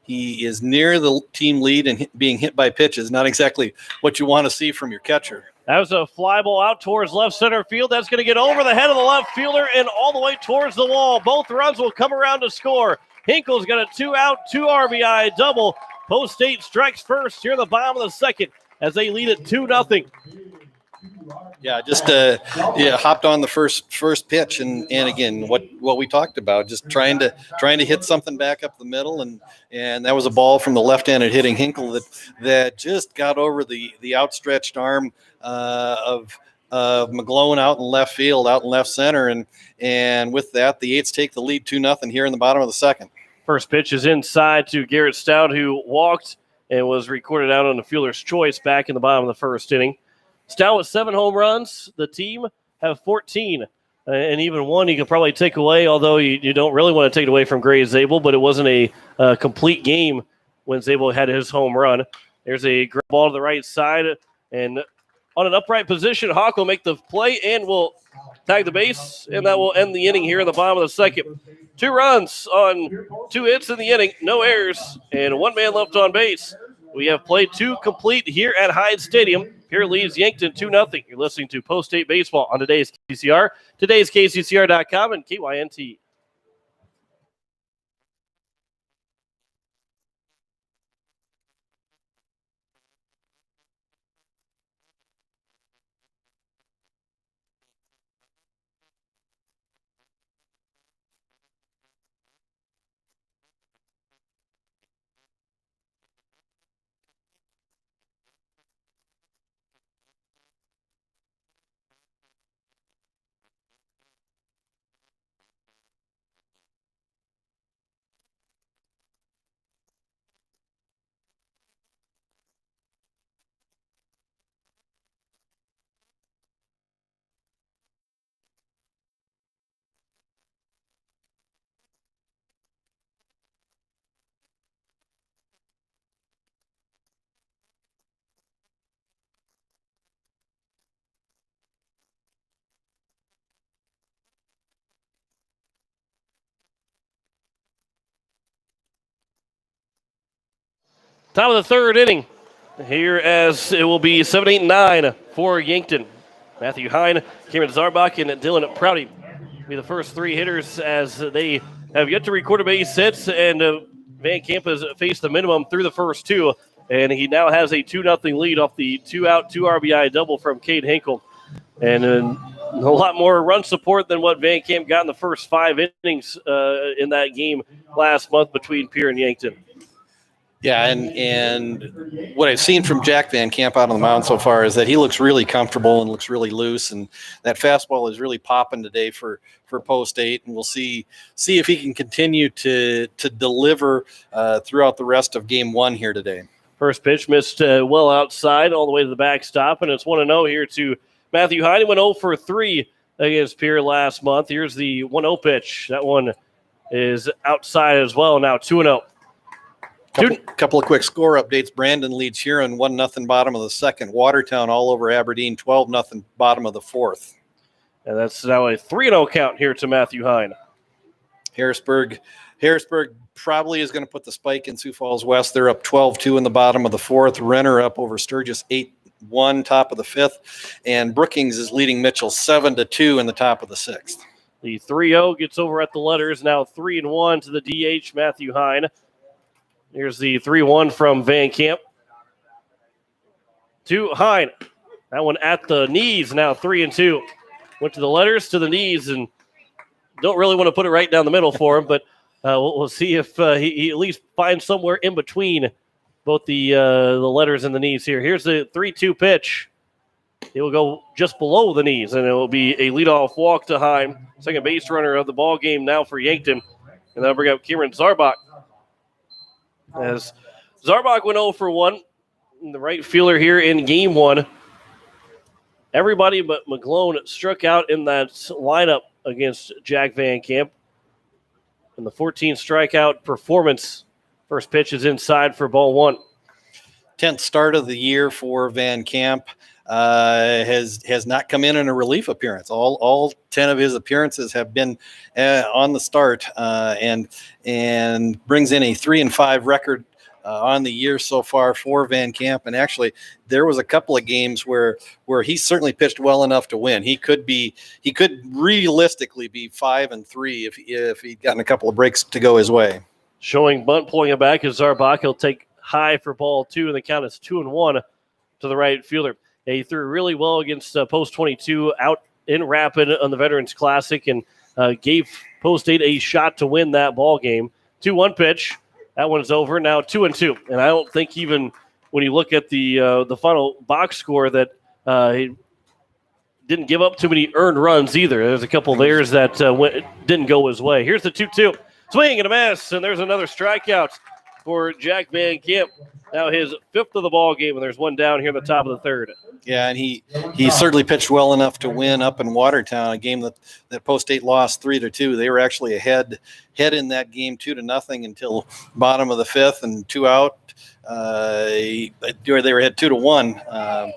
He is near the team lead and being hit by pitches. Not exactly what you want to see from your catcher. That was a fly ball out towards left center field. That's going to get over the head of the left fielder and all the way towards the wall. Both runs will come around to score. Hinkle's got a 2-out, 2 RBI double. Post State strikes first here in the bottom of the second as they lead at 2-0. Yeah, just hopped on the first pitch, and again, what we talked about, just trying to hit something back up the middle, and that was a ball from the left-handed hitting Hinkle that just got over the outstretched arm of McGlone out in left field, out in left center, and with that, the Eights take the lead 2-0 here in the bottom of the second. First pitch is inside to Garrett Stout, who walked and was recorded out on the fielder's choice back in the bottom of the first inning. Stout with 7 home runs. The team have 14. And even one you could probably take away, although you don't really want to take it away from Gray Zabel, but it wasn't a complete game when Zabel had his home run. There's a ground ball to the right side, and on an upright position, Hawk will make the play and will tag the base, and that will end the inning here in the bottom of the second. 2 runs on 2 hits in the inning, no errors, and 1 man left on base. We have played 2 complete here at Hyde Stadium. Pierre leads Yankton 2-0. You're listening to Post-State Baseball on today's KCCR, today's KCCR.com, and KYNT. Top of the third inning here, as it will be 7-8-9 for Yankton. Matthew Hine, Cameron Zarbach, and Dylan Prouty will be the first 3 hitters, as they have yet to record a base hits, and Van Camp has faced the minimum through the first 2, and he now has a 2-0 lead off the 2-out, 2 RBI double from Cade Hinkle. And a lot more run support than what Van Camp got in the first 5 innings in that game last month between Pierre and Yankton. Yeah, and what I've seen from Jack Van Camp out on the mound so far is that he looks really comfortable and looks really loose, and that fastball is really popping today for Post-State, and we'll see if he can continue to deliver throughout the rest of Game 1 here today. First pitch missed well outside all the way to the backstop, and it's 1-0 here to Matthew Hyde. He went 0 for 3 against Pierre last month. Here's the 1-0 pitch. That one is outside as well. Now 2-0. Couple of quick score updates. Brandon leads Huron 1-0 bottom of the second. Watertown all over Aberdeen 12-0 bottom of the fourth. And that's now a 3-0 count here to Matthew Hine. Harrisburg probably is going to put the spike in Sioux Falls West. They're up 12-2 in the bottom of the fourth. Renner up over Sturgis 8-1 top of the fifth. And Brookings is leading Mitchell 7-2 in the top of the sixth. The 3-0 gets over at the letters. Now 3-1 to the DH, Matthew Hine. Here's the 3-1 from Van Camp to Hine. That one at the knees, now 3-2. Went to the letters, to the knees, and don't really want to put it right down the middle for him, but we'll see if he at least finds somewhere in between both the letters and the knees here. Here's the 3-2 pitch. It will go just below the knees, and it will be a leadoff walk to Hine. Second base runner of the ball game now for Yankton. And that'll bring up Cameron Zarbach. As Zarbach went 0 for 1, the right fielder here in Game 1. Everybody but McGlone struck out in that lineup against Jack Van Camp. And the 14 strikeout performance. First pitch is inside for ball 1. 10th start of the year for Van Camp. Has not come in a relief appearance. All 10 of his appearances have been on the start, and brings in a 3-5 record on the year so far for Van Camp. And actually, there was a couple of games where he certainly pitched well enough to win. He could realistically be 5-3 if he'd gotten a couple of breaks to go his way. Showing bunt, pulling it back is Zarbach. He'll take high for ball 2, and the count is 2-1 to the right fielder. He threw really well against Post 22 out in Rapid on the Veterans Classic and gave Post 8 a shot to win that ball game. 2-1 pitch. That one's over. Now 2-2. And I don't think even when you look at the final box score that he didn't give up too many earned runs either. There's a couple there that didn't go his way. Here's the 2-2. Swing and a miss, and there's another strikeout for Jack Van Camp. Now his 5th of the ball game, and there's one down here at the top of the 3rd. Yeah, and he certainly pitched well enough to win up in Watertown, a game that Post 8 lost 3-2. They were actually ahead in that game 2-0 until bottom of the 5th and 2 out. They were ahead 2-1,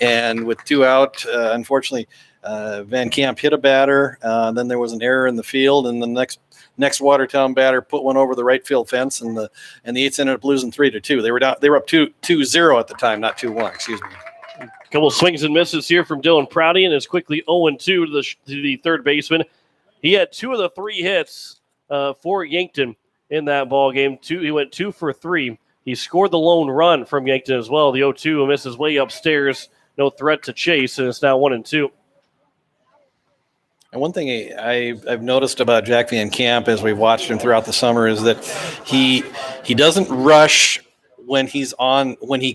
and with 2 out, unfortunately, Van Camp hit a batter. Then there was an error in the field, and the next Watertown batter put one over the right field fence, and the 8s ended up losing 3-2. They were up 2-0 at the time, not 2-1. Excuse me. Couple swings and misses here from Dylan Prouty, and is quickly 0-2 to the third baseman. He had 2 of the 3 hits for Yankton in that ball game. He went 2 for 3. He scored the lone run from Yankton as well. The 0-2 misses way upstairs. No threat to chase, and it's now 1-2. And one thing I've noticed about Jack Van Camp as we've watched him throughout the summer is that he doesn't rush when he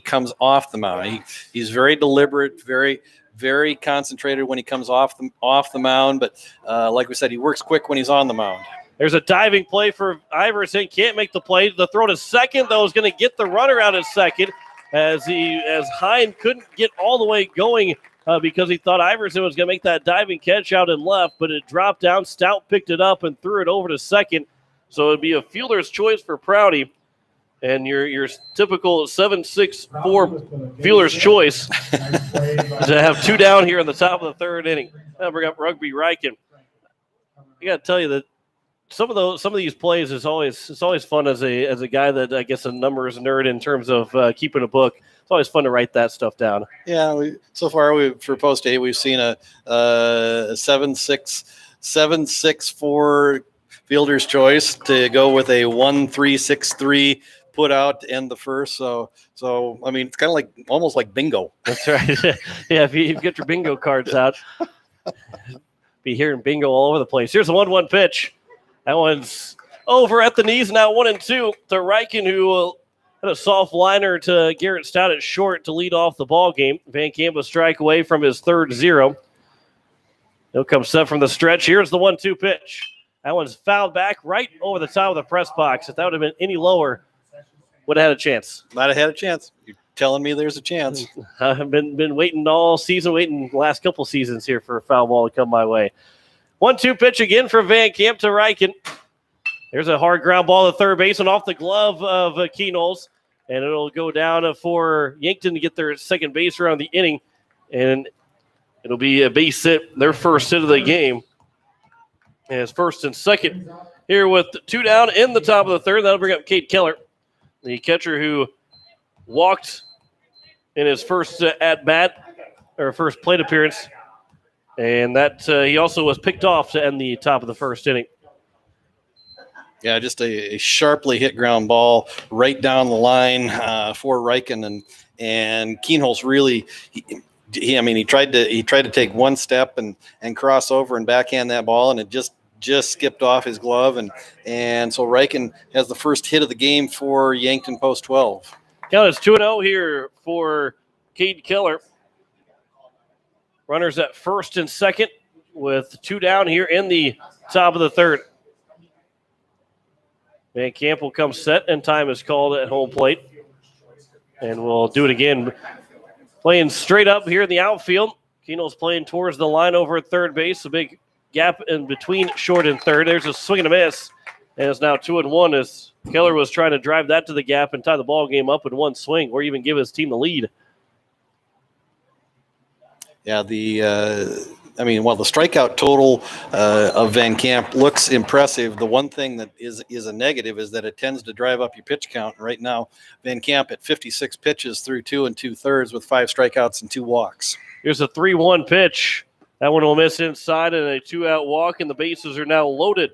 comes off the mound. He's very deliberate, very, very concentrated when he comes off the mound. But like we said, he works quick when he's on the mound. There's a diving play for Iverson. Can't make the play. The throw to second, though, is going to get the runner out at second as Hine couldn't get all the way going because he thought Iverson was going to make that diving catch out and left, but it dropped down. Stout picked it up and threw it over to second. So it'd be a fielder's choice for Prouty. And your typical 7-6-4 fielder's choice to have 2 down here in the top of the 3rd inning. Now bring up Rugby Riken. I got to tell you that some of these plays it's always fun as a guy that I guess a numbers nerd in terms of keeping a book. It's always fun to write that stuff down. Yeah, so far for Post 8 we've seen a 7-6-4 fielder's choice to go with a 1-3-6-3 put out to end the first. So I mean, it's kind of almost like bingo. That's right. Yeah, if you get your bingo cards out, be hearing bingo all over the place. Here's a 1-1 pitch. That one's over at the knees. Now 1-2 to Riken, who had a soft liner to Garrett Stout at short to lead off the ball game. Van Camp a strike away from his 3rd 0. He'll come set from the stretch. Here's the 1-2 pitch. That one's fouled back right over the top of the press box. If that would have been any lower, would have had a chance. Might have had a chance. You're telling me there's a chance. I've been waiting all season, waiting the last couple seasons here for a foul ball to come my way. 1-2 pitch again from Van Camp to Riken. There's a hard ground ball to third base and off the glove of Keenholz. And it'll go down for Yankton to get their second base around the inning. And it'll be a base hit, their first hit of the game. And it's 1st and 2nd here with 2 down in the top of the 3rd. That'll bring up Cade Keller, the catcher who walked in his first at-bat, or first plate appearance. And that he also was picked off to end the top of the 1st inning. Yeah, just a sharply hit ground ball right down the line for Riken, and Keenholz really he tried to take one step and cross over and backhand that ball, and it just skipped off his glove, and so Riken has the first hit of the game for Yankton Post 12. Count is 2-0 here for Cade Keller. Runners at 1st and 2nd with 2 down here in the top of the 3rd. Van Camp will come set, and time is called at home plate. And we'll do it again. Playing straight up here in the outfield. Keenholz playing towards the line over at third base. A big gap in between short and third. There's a swing and a miss. And it's now 2-1 as Keller was trying to drive that to the gap and tie the ball game up in one swing or even give his team the lead. Yeah, the strikeout total of Van Camp looks impressive. The one thing that is a negative is that it tends to drive up your pitch count. Right now, Van Camp at 56 pitches through 2 2/3 with 5 strikeouts and 2 walks. Here's a 3-1 pitch. That one will miss inside and a 2-out walk, and the bases are now loaded.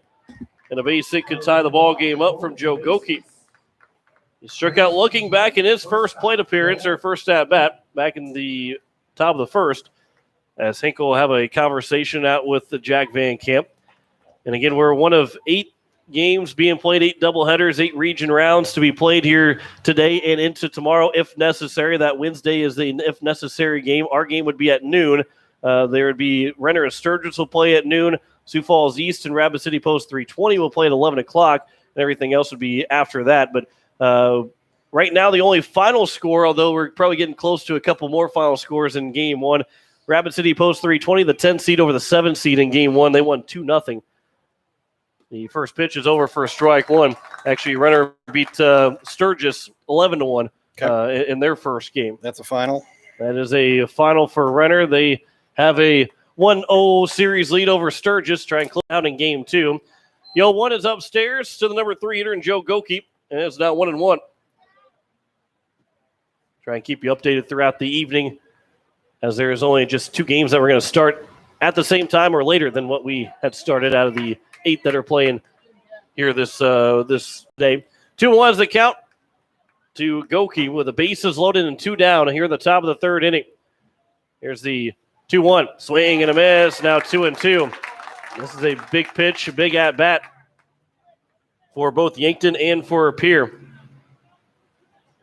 And a base hit could tie the ball game up from Joe Goki. He struck out looking back in his first plate appearance, or first at bat, back in the top of the first, as Hinkle will have a conversation out with the Jack Van Camp. And again, we're one of 8 games being played, 8 doubleheaders, 8 region rounds to be played here today and into tomorrow if necessary. That Wednesday is the if necessary game. Our game would be at noon. There would be Renner and Sturgis will play at noon. Sioux Falls East and Rapid City Post 320 will play at 11 o'clock, and everything else would be after that. But right now, the only final score, although we're probably getting close to a couple more final scores in Game 1, Rapid City Post 320, the 10 seed over the 7 seed in Game 1. They won 2-0. The first pitch is over for strike one. Actually, Renner beat Sturgis 11-1 in their first game. That's a final? That is a final for Renner. They have a 1-0 series lead over Sturgis, trying to close out in Game 2. Yo, 1 is upstairs to the number 3 hitter, and Joe Goke, and it's now 1-1. Try and keep you updated throughout the evening, as there is only just 2 games that we're going to start at the same time or later than what we had started out of the 8 that are playing here this day. 2-1 is the count to Goke with the bases loaded and 2 down here at the top of the 3rd inning. Here's the 2-1. Swing and a miss. Now 2-2. This is a big pitch, a big at-bat for both Yankton and for Pierre.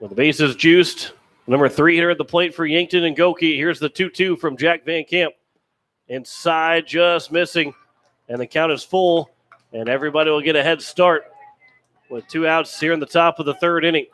With the bases juiced, number 3 hitter at the plate for Yankton and Goke. Here's the 2-2 from Jack Van Camp. Inside, just missing. And the count is full, and everybody will get a head start with 2 outs here in the top of the 3rd inning.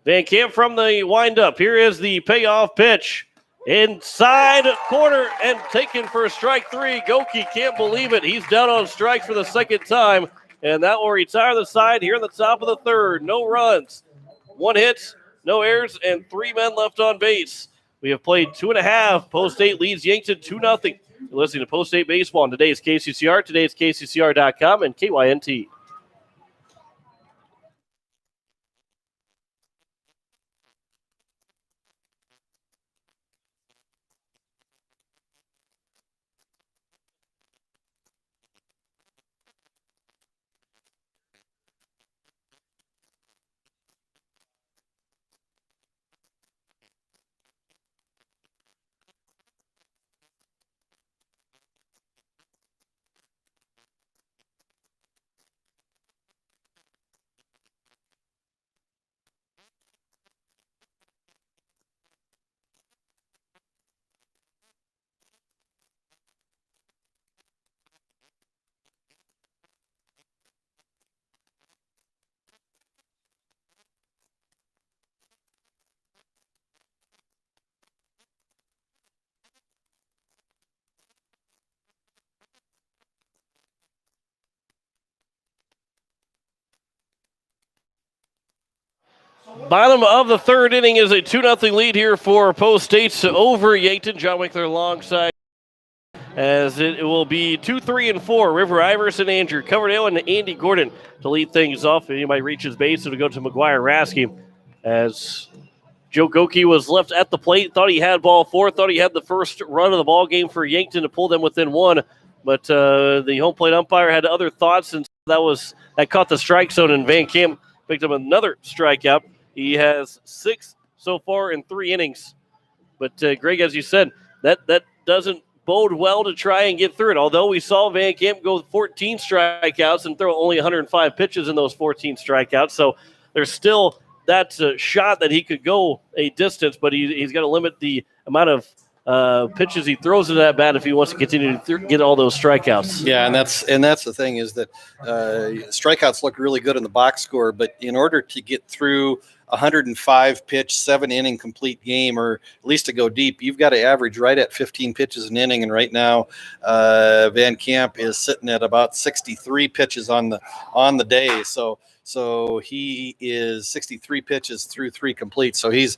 Van Camp from the windup. Here is the payoff pitch. Inside corner and taken for strike 3. Goke can't believe it. He's down on strikes for the 2nd time, and that will retire the side here in the top of the 3rd. No runs, 1 hit, no errors, and 3 men left on base. We have played 2.5. Post 8 leads Yankton 2-0. You're listening to Post 8 Baseball on today's KCCR, today's KCCR.com, and KYNT. Bottom of the 3rd inning is a 2-0 lead here for Post State over Yankton. John Winkler alongside, as it will be 2, 3, and 4. River Iverson, Andrew Coverdale, and Andy Gordon to lead things off. Anybody reaches base, it'll go to McGuire Rasky, as Joe Goke was left at the plate. Thought he had ball 4. Thought he had the first run of the ball game for Yankton to pull them within 1. But the home plate umpire had other thoughts, and that caught the strike zone, and Van Camp picked up another strikeout. He has 6 so far in 3 innings. But, Greg, as you said, that doesn't bode well to try and get through it. Although we saw Van Camp go 14 strikeouts and throw only 105 pitches in those 14 strikeouts. So there's still that shot that he could go a distance, but he's got to limit the amount of pitches he throws into that bat if he wants to continue to get all those strikeouts. Yeah, and that's the thing is that strikeouts look really good in the box score, but in order to get through 105 pitch, 7-inning complete game, or at least to go deep, you've got to average right at 15 pitches an inning. And right now, Van Camp is sitting at about 63 pitches on the day. So he is 63 pitches through 3 complete. So he's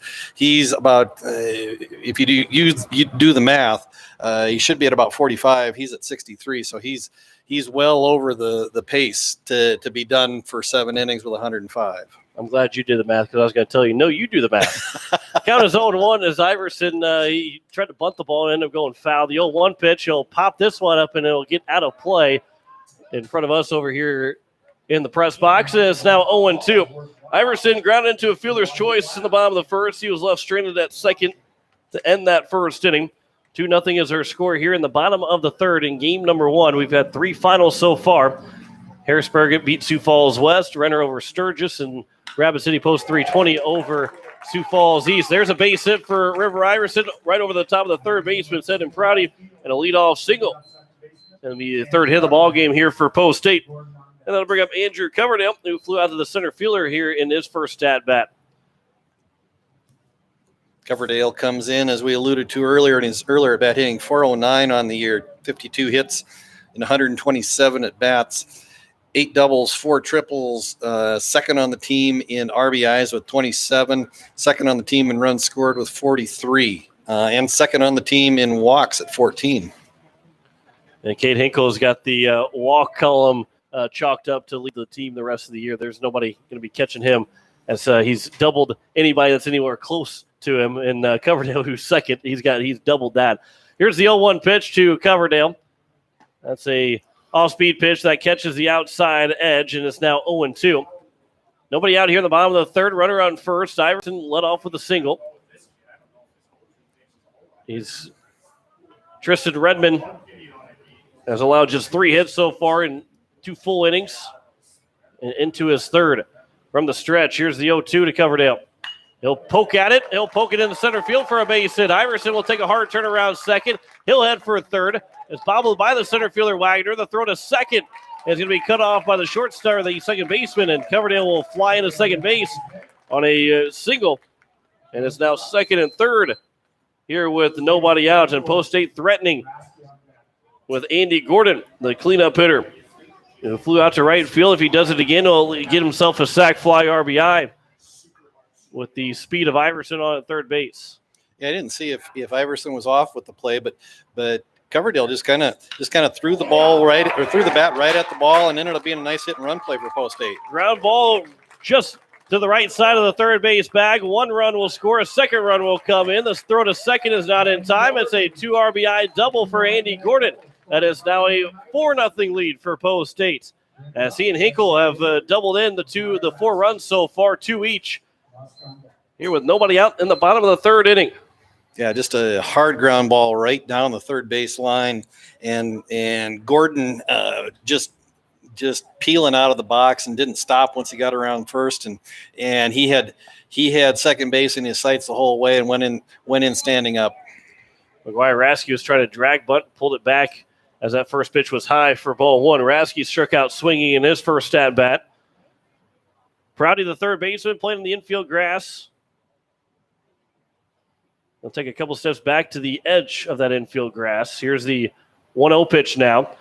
about if you do the math, he should be at about 45. He's at 63. So he's well over the pace to be done for 7 innings with 105. I'm glad you did the math, because I was going to tell you, no, you do the math. Count is 0-1 as Iverson, he tried to bunt the ball and ended up going foul. The 0-1 pitch, he'll pop this one up and it'll get out of play in front of us over here in the press box. And it's now 0-2. Iverson grounded into a fielder's choice in the bottom of the first. He was left stranded at second to end that first inning. 2-0 is our score here in the bottom of the third in game number 1. We've had 3 finals so far. Harrisburg beat Sioux Falls West, Renner over Sturgis, and Rapid City Post 320 over Sioux Falls East. There's a base hit for River Iverson right over the top of the third baseman, Ed Prouty, and a leadoff single. It'll be the third hit of the ball game here for Post State. And that'll bring up Andrew Coverdale, who flew out to the center fielder here in his first at-bat. Coverdale comes in, as we alluded to earlier, in his earlier at-bat, hitting .409 on the year, 52 hits and 127 at-bats. 8 doubles, 4 triples, second on the team in RBIs with 27, second on the team in runs scored with 43, and second on the team in walks at 14. And Cade Hinkle's got the walk column chalked up to lead the team the rest of the year. There's nobody going to be catching him, as he's doubled anybody that's anywhere close to him. And Coverdale, who's second, he's doubled that. Here's the 0-1 pitch to Coverdale. That's a off-speed pitch that catches the outside edge, and it's now 0-2. Nobody out here in the bottom of the third. Runner on first. Iverson led off with a single. Tristan Redmond has allowed just 3 hits so far in 2 full innings, and into his third. From the stretch, here's the 0-2 to Coverdale. He'll poke at it. He'll poke it in the center field for a base hit. Iverson will take a hard turnaround second. He'll head for a third. It's bobbled by the center fielder, Wagner. The throw to second is going to be cut off by the shortstop, the second baseman, and Coverdale will fly into second base on a single. And it's now second and third here with nobody out, and Post State threatening with Andy Gordon, the cleanup hitter. He flew out to right field. If he does it again, he'll get himself a sac fly RBI with the speed of Iverson on at third base. Yeah, I didn't see if Iverson was off with the play, but Coverdale just kind of threw the bat right at the ball, and ended up being a nice hit and run play for Post State. Ground ball just to the right side of the third base bag. 1 run will score. A second run will come in. The throw to second is not in time. It's a 2 RBI double for Andy Gordon. That is now a 4-0 lead for Post State, as he and Hinkle have doubled in the 4 runs so far, 2 each. Here with nobody out in the bottom of the third inning. Yeah, just a hard ground ball right down the third base line, and Gordon just peeling out of the box and didn't stop once he got around first, and he had second base in his sights the whole way and went in standing up. McGuire Rasky was trying to drag bunt, pulled it back as that first pitch was high for ball 1. Rasky struck out swinging in his first at bat. Prouty, the third baseman, playing in the infield grass. He'll take a couple steps back to the edge of that infield grass. Here's the 1-0 pitch now.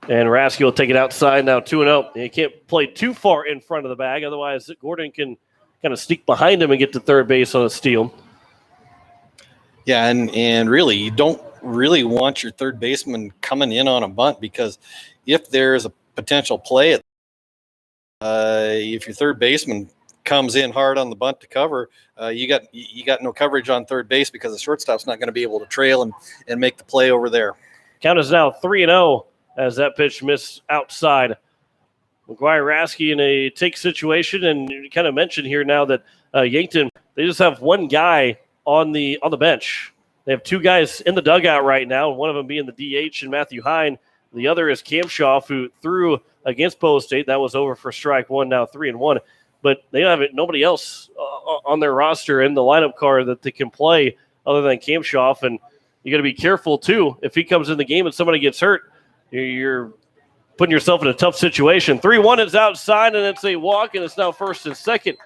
And Rasky will take it outside now, 2-0. He can't play too far in front of the bag. Otherwise, Gordon can kind of sneak behind him and get to third base on a steal. Yeah, and really, you don't really want your third baseman coming in on a bunt, because if there's a potential play, if your third baseman comes in hard on the bunt to cover, you got no coverage on third base, because the shortstop's not going to be able to trail and make the play over there. Count is now 3-0 as that pitch missed outside. McGuire Rasky in a take situation, and you kind of mentioned here now that Yankton, they just have 1 guy on the bench. They have 2 guys in the dugout right now, one of them being the DH and Matthew Hine. The other is Kamshoff, who threw against Post State. That was over for strike 1, now 3-1. But they don't have nobody else on their roster in the lineup card that they can play other than Kamshoff. And you got to be careful, too. If he comes in the game and somebody gets hurt, you're putting yourself in a tough situation. 3-1 is outside, and it's a walk, and it's now first and second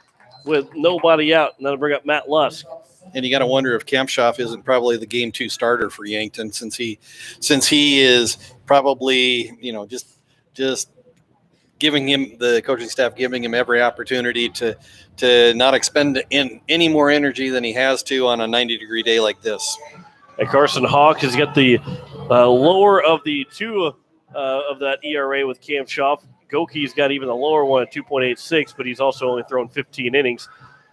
with nobody out. And that'll bring up Matt Lusk. And you got to wonder if Kamshoff isn't probably the game 2 starter for Yankton, since he is probably, just giving him, the coaching staff giving him every opportunity to not expend any more energy than he has to on a 90-degree day like this. And Carson Hawk has got the lower of the 2 of that ERA with Kamshoff. Goki's got even the lower one at 2.86, but he's also only thrown 15 innings.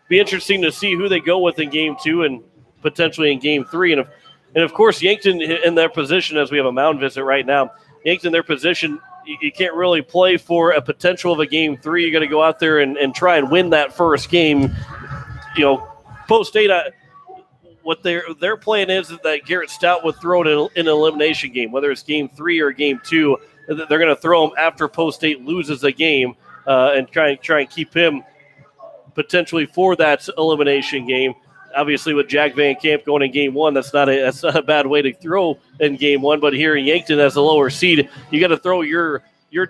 Be interesting to see who they go with in game 2 and potentially in game 3. And of course, Yankton in their position, as we have a mound visit right now, Yankton, their position, you can't really play for a potential of a game 3. You got to go out there and try and win that first game. Post State, what their plan is that Garrett Stout would throw it in an elimination game, whether it's game 3 or game 2. They're going to throw him after Post State loses a game and try and keep him potentially for that elimination game. Obviously, with Jack Van Camp going in game 1, that's not a bad way to throw in game 1. But here in Yankton, as a lower seed, you got to throw your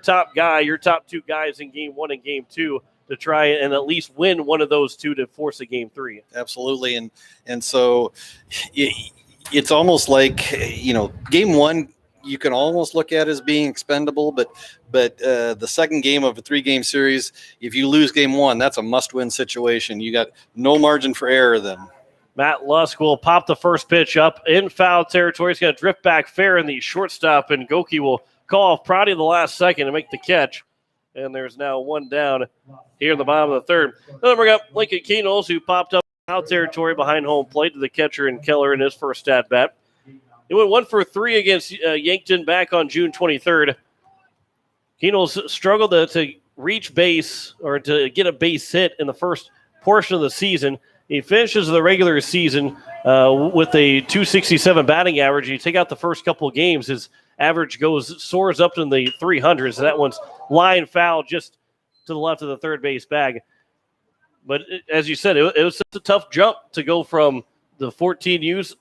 top guy, your top 2 guys in game 1 and game 2 to try and at least win one of those 2 to force a game 3. Absolutely, and so it's almost like game 1 you can almost look at as being expendable, but the second game of a 3-game series, if you lose game 1, that's a must-win situation. You got no margin for error then. Matt Lusk will pop the first pitch up in foul territory. He's going to drift back fair in the shortstop, and Goki will call off Prouty the last second to make the catch. And there's now 1 down here in the bottom of the third. Then bring up Lincoln Keenholz, who popped up foul territory behind home plate to the catcher and Keller in his first at bat. He went 1 for 3 against Yankton back on June 23rd. Keenholz struggled to reach base or to get a base hit in the first portion of the season. He finishes the regular season with a .267 batting average. You take out the first couple of games, his average soars up in the 300s. That one's line foul just to the left of the third base bag. But as you said, it was such a tough jump to go from the 14Us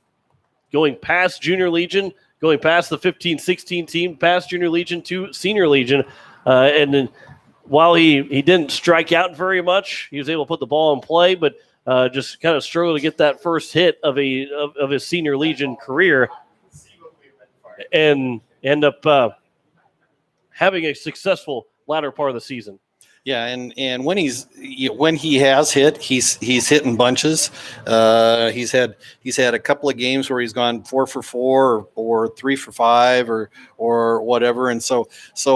going past Junior Legion, going past the 15-16 team, past Junior Legion to Senior Legion. And then while he didn't strike out very much, he was able to put the ball in play, but just kind of struggled to get that first hit of his Senior Legion career and end up having a successful latter part of the season. Yeah, and when he has hit, he's hit in bunches. He's had a couple of games where he's gone 4 for 4 or 3 for 5 or whatever. And so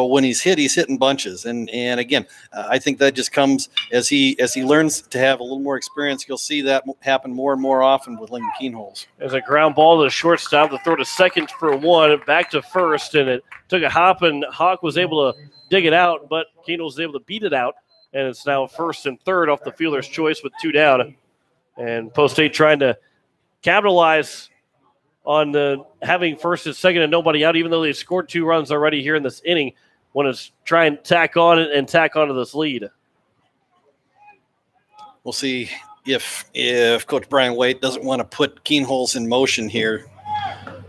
when he's hit in bunches. And again, I think that just comes as he learns to have a little more experience. You'll see that happen more and more often with Lincoln Keenholz. There's a ground ball to the shortstop to throw to second for 1, back to first, and it took a hop, and Hawk was able to dig it out, but Keenholz was able to beat it out, and it's now first and third off the fielder's choice with 2 down. And Post State trying to capitalize on having first and second and nobody out, even though they scored 2 runs already here in this inning. Want to try and tack onto this lead. We'll see if Coach Brian Waite doesn't want to put Keenholz in motion here.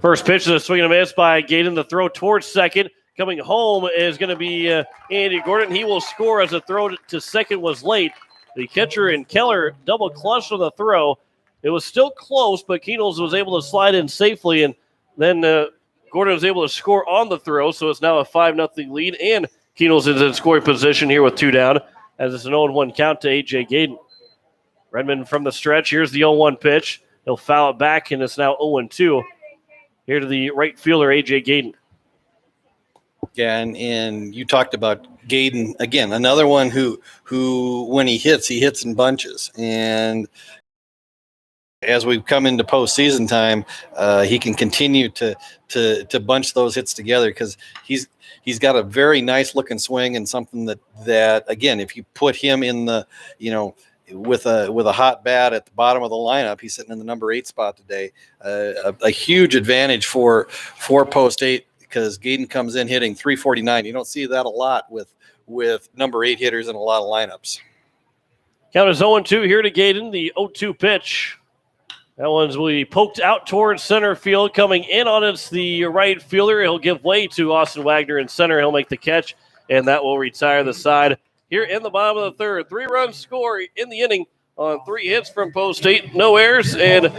First pitch is a swing and a miss by Gaydon. The throw towards second. Coming home is going to be Andy Gordon. He will score as the throw to second was late. The catcher and Keller double clutched on the throw. It was still close, but Keenholz was able to slide in safely, and then Gordon was able to score on the throw, so it's now a 5-0 lead, and Keenholz is in scoring position here with 2 down, as it's an 0-1 count to A.J. Gaydon. Redmond from the stretch. Here's the 0-1 pitch. He'll foul it back, and it's now 0-2. Here to the right fielder, A.J. Gaydon. Yeah, and you talked about Gaydon again, another one who when he hits in bunches. And as we come into postseason time, he can continue to bunch those hits together because he's got a very nice looking swing and something that again, if you put him in the with a hot bat at the bottom of the lineup, he's sitting in the number 8 spot today. A huge advantage for Post 8. Because Gaydon comes in hitting 349. You don't see that a lot with number 8 hitters in a lot of lineups. Count is 0-2 here to Gaydon. The 0-2 pitch. That one's will be poked out towards center field. Coming in on it's the right fielder. He'll give way to Austin Wagner in center. He'll make the catch, and that will retire the side. Here in the bottom of the third, 3-run score in the inning on 3 hits from Post State. No errors, and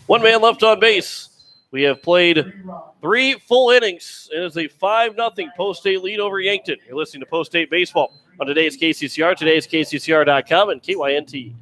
1 man left on base. We have played 3 full innings. It is a 5-0 Post State lead over Yankton. You're listening to Post State Baseball on today's KCCR, today's KCCR.com, and KYNT.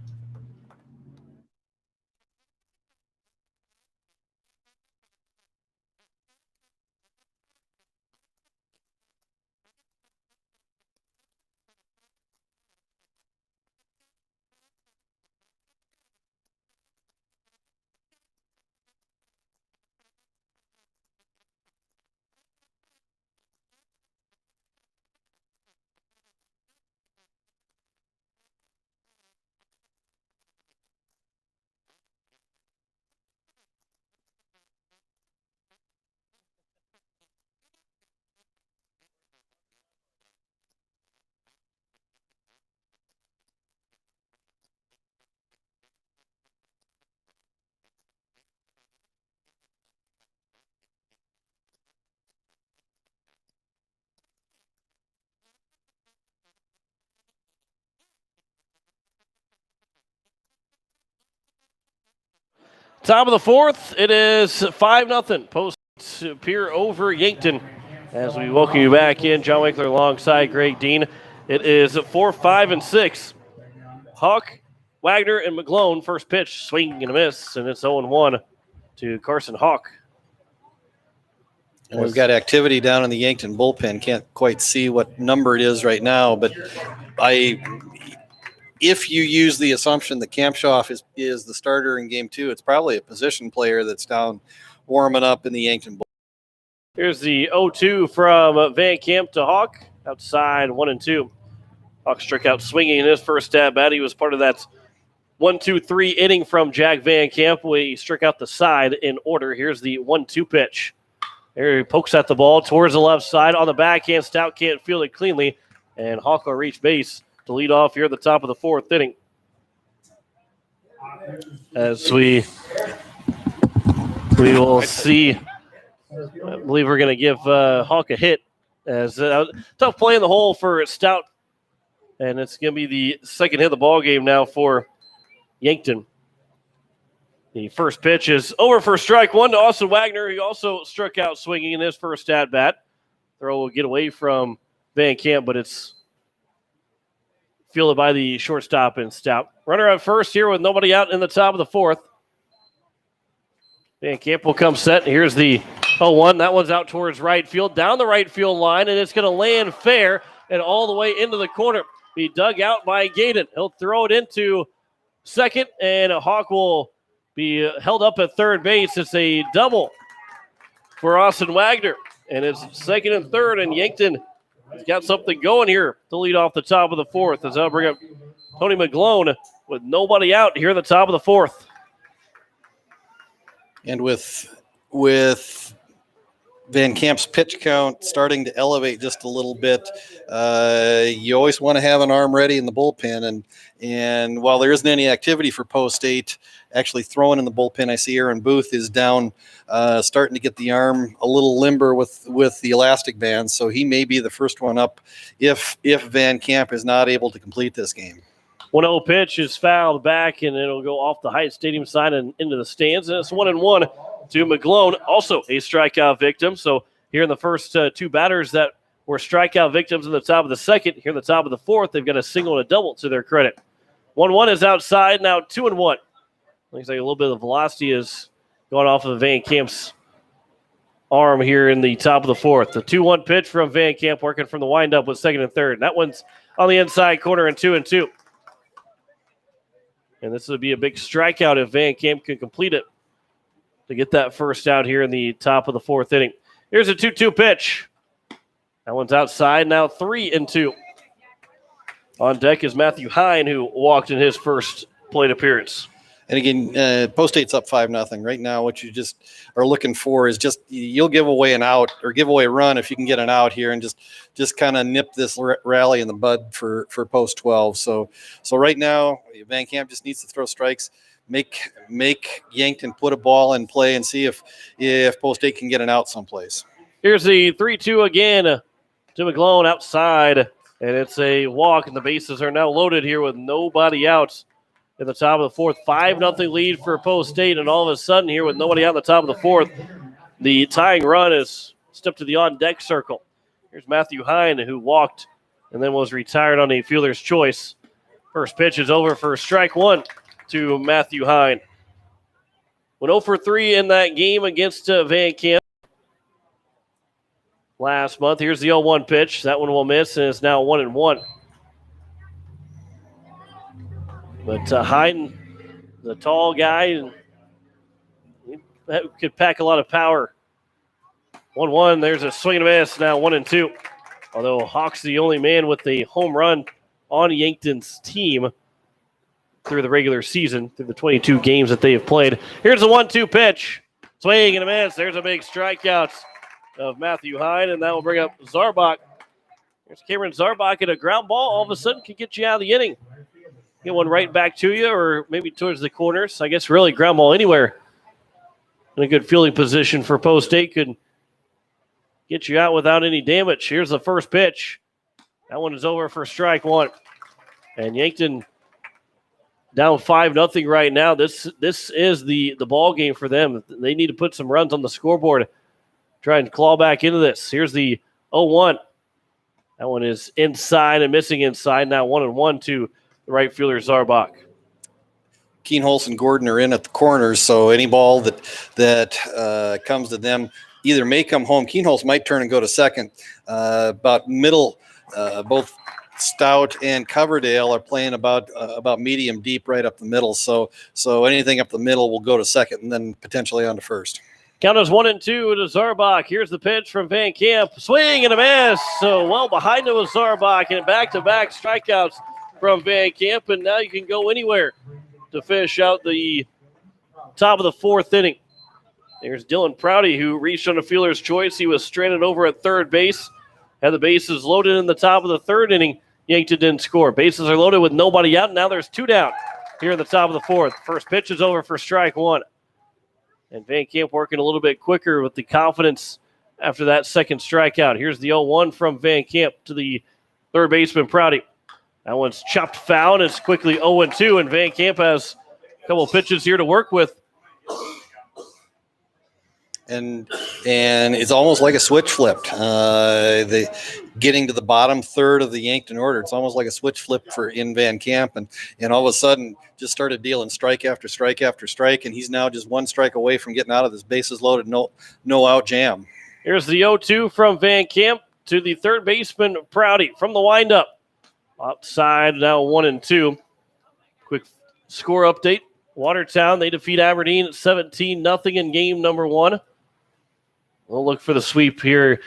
Top of the fourth, it is 5-0. Post Pierre over Yankton. As we welcome you back in, John Winkler alongside Greg Dean. It is 4, 5, and 6. Hawk, Wagner, and McGlone. First pitch, swing and a miss, and it's 0-1 to Carson Hawk. And we've got activity down in the Yankton bullpen. Can't quite see what number it is right now, but if you use the assumption that Kampshoff is the starter in game 2, it's probably a position player that's down warming up in the Yankton bullpen. Here's the 0-2 from Van Camp to Hawk. Outside, 1-2. Hawk struck out swinging in his first at bat. He was part of that 1-2-3 inning from Jack Van Camp. He struck out the side in order. Here's the 1-2 pitch. There he pokes at the ball towards the left side. On the backhand, Stout can't field it cleanly. And Hawk will reach base to lead off here at the top of the fourth inning. As we will see, I believe we're going to give Hawk a hit. As tough play in the hole for Stout. And it's going to be the second hit of the ball game now for Yankton. The first pitch is over for strike one to Austin Wagner. He also struck out swinging in his first at-bat. Throw will get away from Van Camp, but it's fielded by the shortstop and Stout. Runner at first here with nobody out in the top of the fourth. Van Camp will come set. Here's the 0-1. That one's out towards right field, down the right field line, and it's going to land fair and all the way into the corner. Be dug out by Gaydon. He'll throw it into second, and Hawk will be held up at third base. It's a double for Austin Wagner, and it's second and third, and Yankton has got something going here to lead off the top of the fourth. As I'll bring up Tony McGlone with nobody out here at the top of the fourth. And with Van Camp's pitch count starting to elevate just a little bit, you always want to have an arm ready in the bullpen. And while there isn't any activity for Post 8, actually throwing in the bullpen, I see Aaron Booth is down, starting to get the arm a little limber with the elastic band. So he may be the first one up if Van Camp is not able to complete this game. 1-0 pitch is fouled back, and it'll go off the Hyatt Stadium side and into the stands. And it's 1-1 to McGlone, also a strikeout victim. So here in the first two batters that were strikeout victims in the top of the second, here in the top of the fourth, they've got a single and a double to their credit. 1-1 is outside, now 2-1. Looks like a little bit of velocity is going off of Van Camp's arm here in the top of the fourth. The 2-1 pitch from Van Camp working from the windup with second and third. That one's on the inside corner and 2-2. And this would be a big strikeout if Van Camp can complete it to get that first out here in the top of the fourth inning. Here's a 2-2 pitch. That one's outside, now 3-2. On deck is Matthew Hine, who walked in his first plate appearance. And again, Post 8's up 5-0. Right now, what you just are looking for is just you'll give away an out or give away a run if you can get an out here and just kind of nip this rally in the bud for Post 12. So right now, Van Camp just needs to throw strikes, make Yankton put a ball in play and see if Post 8 can get an out someplace. Here's the 3-2 again to McGlone outside, and it's a walk, and the bases are now loaded here with nobody out. In the top of the fourth, 5-0 lead for Post 8, and all of a sudden here with nobody out in the top of the fourth, the tying run is stepped to the on-deck circle. Here's Matthew Hine, who walked and then was retired on a fielder's choice. First pitch is over for strike one to Matthew Hine. Went 0 for 3 in that game against Van Camp last month. Here's the 0-1 pitch. That one will miss, and it's now 1-1. But Hine, the tall guy, that could pack a lot of power. 1-1, there's a swing and a miss, now 1-2. Although Hawk's the only man with a home run on Yankton's team through the regular season, through the 22 games that they have played. Here's the 1-2 pitch. Swing and a miss. There's a big strikeout of Matthew Hine, and that will bring up Zarbach. There's Cameron Zarbach, and a ground ball all of a sudden can get you out of the inning. Get one right back to you or maybe towards the corners. I guess really ground ball anywhere in a good fielding position for Post 8 could get you out without any damage. Here's the first pitch. That one is over for strike one. And Yankton down 5-0 right now. This is the ball game for them. They need to put some runs on the scoreboard, try and claw back into this. Here's the 0-1. That one is inside and missing inside. Now 1-1 to the right fielder, Zarbach. Keenholz and Gordon are in at the corners, so any ball that comes to them either may come home. Keenholz might turn and go to second. About middle, both Stout and Coverdale are playing about medium deep right up the middle. So anything up the middle will go to second and then potentially on to first. Count is 1-2 to Zarbach. Here's the pitch from Van Camp. Swing and a miss. So well behind him was Zarbach, and back-to-back strikeouts from Van Camp, and now you can go anywhere to finish out the top of the 4th inning. There's Dylan Prouty, who reached on a fielder's choice. He was stranded over at third base. Had the bases loaded in the top of the 3rd inning. Yankton didn't score. Bases are loaded with nobody out. Now there's 2 down here in the top of the 4th. First pitch is over for strike 1. And Van Camp working a little bit quicker with the confidence after that second strikeout. Here's the 0-1 from Van Camp to the third baseman, Prouty. That one's chopped foul, and it's quickly 0-2, and Van Camp has a couple of pitches here to work with. And it's almost like a switch flipped. Getting to the bottom third of the Yankton order, it's almost like a switch flip in Van Camp, and all of a sudden just started dealing strike after strike after strike, and he's now just 1 strike away from getting out of this bases loaded, no out jam. Here's the 0-2 from Van Camp to the third baseman, Prouty, from the windup. Outside, now 1-2. Quick score update. Watertown, they defeat Aberdeen at 17-0 in game number 1. We'll look for the sweep here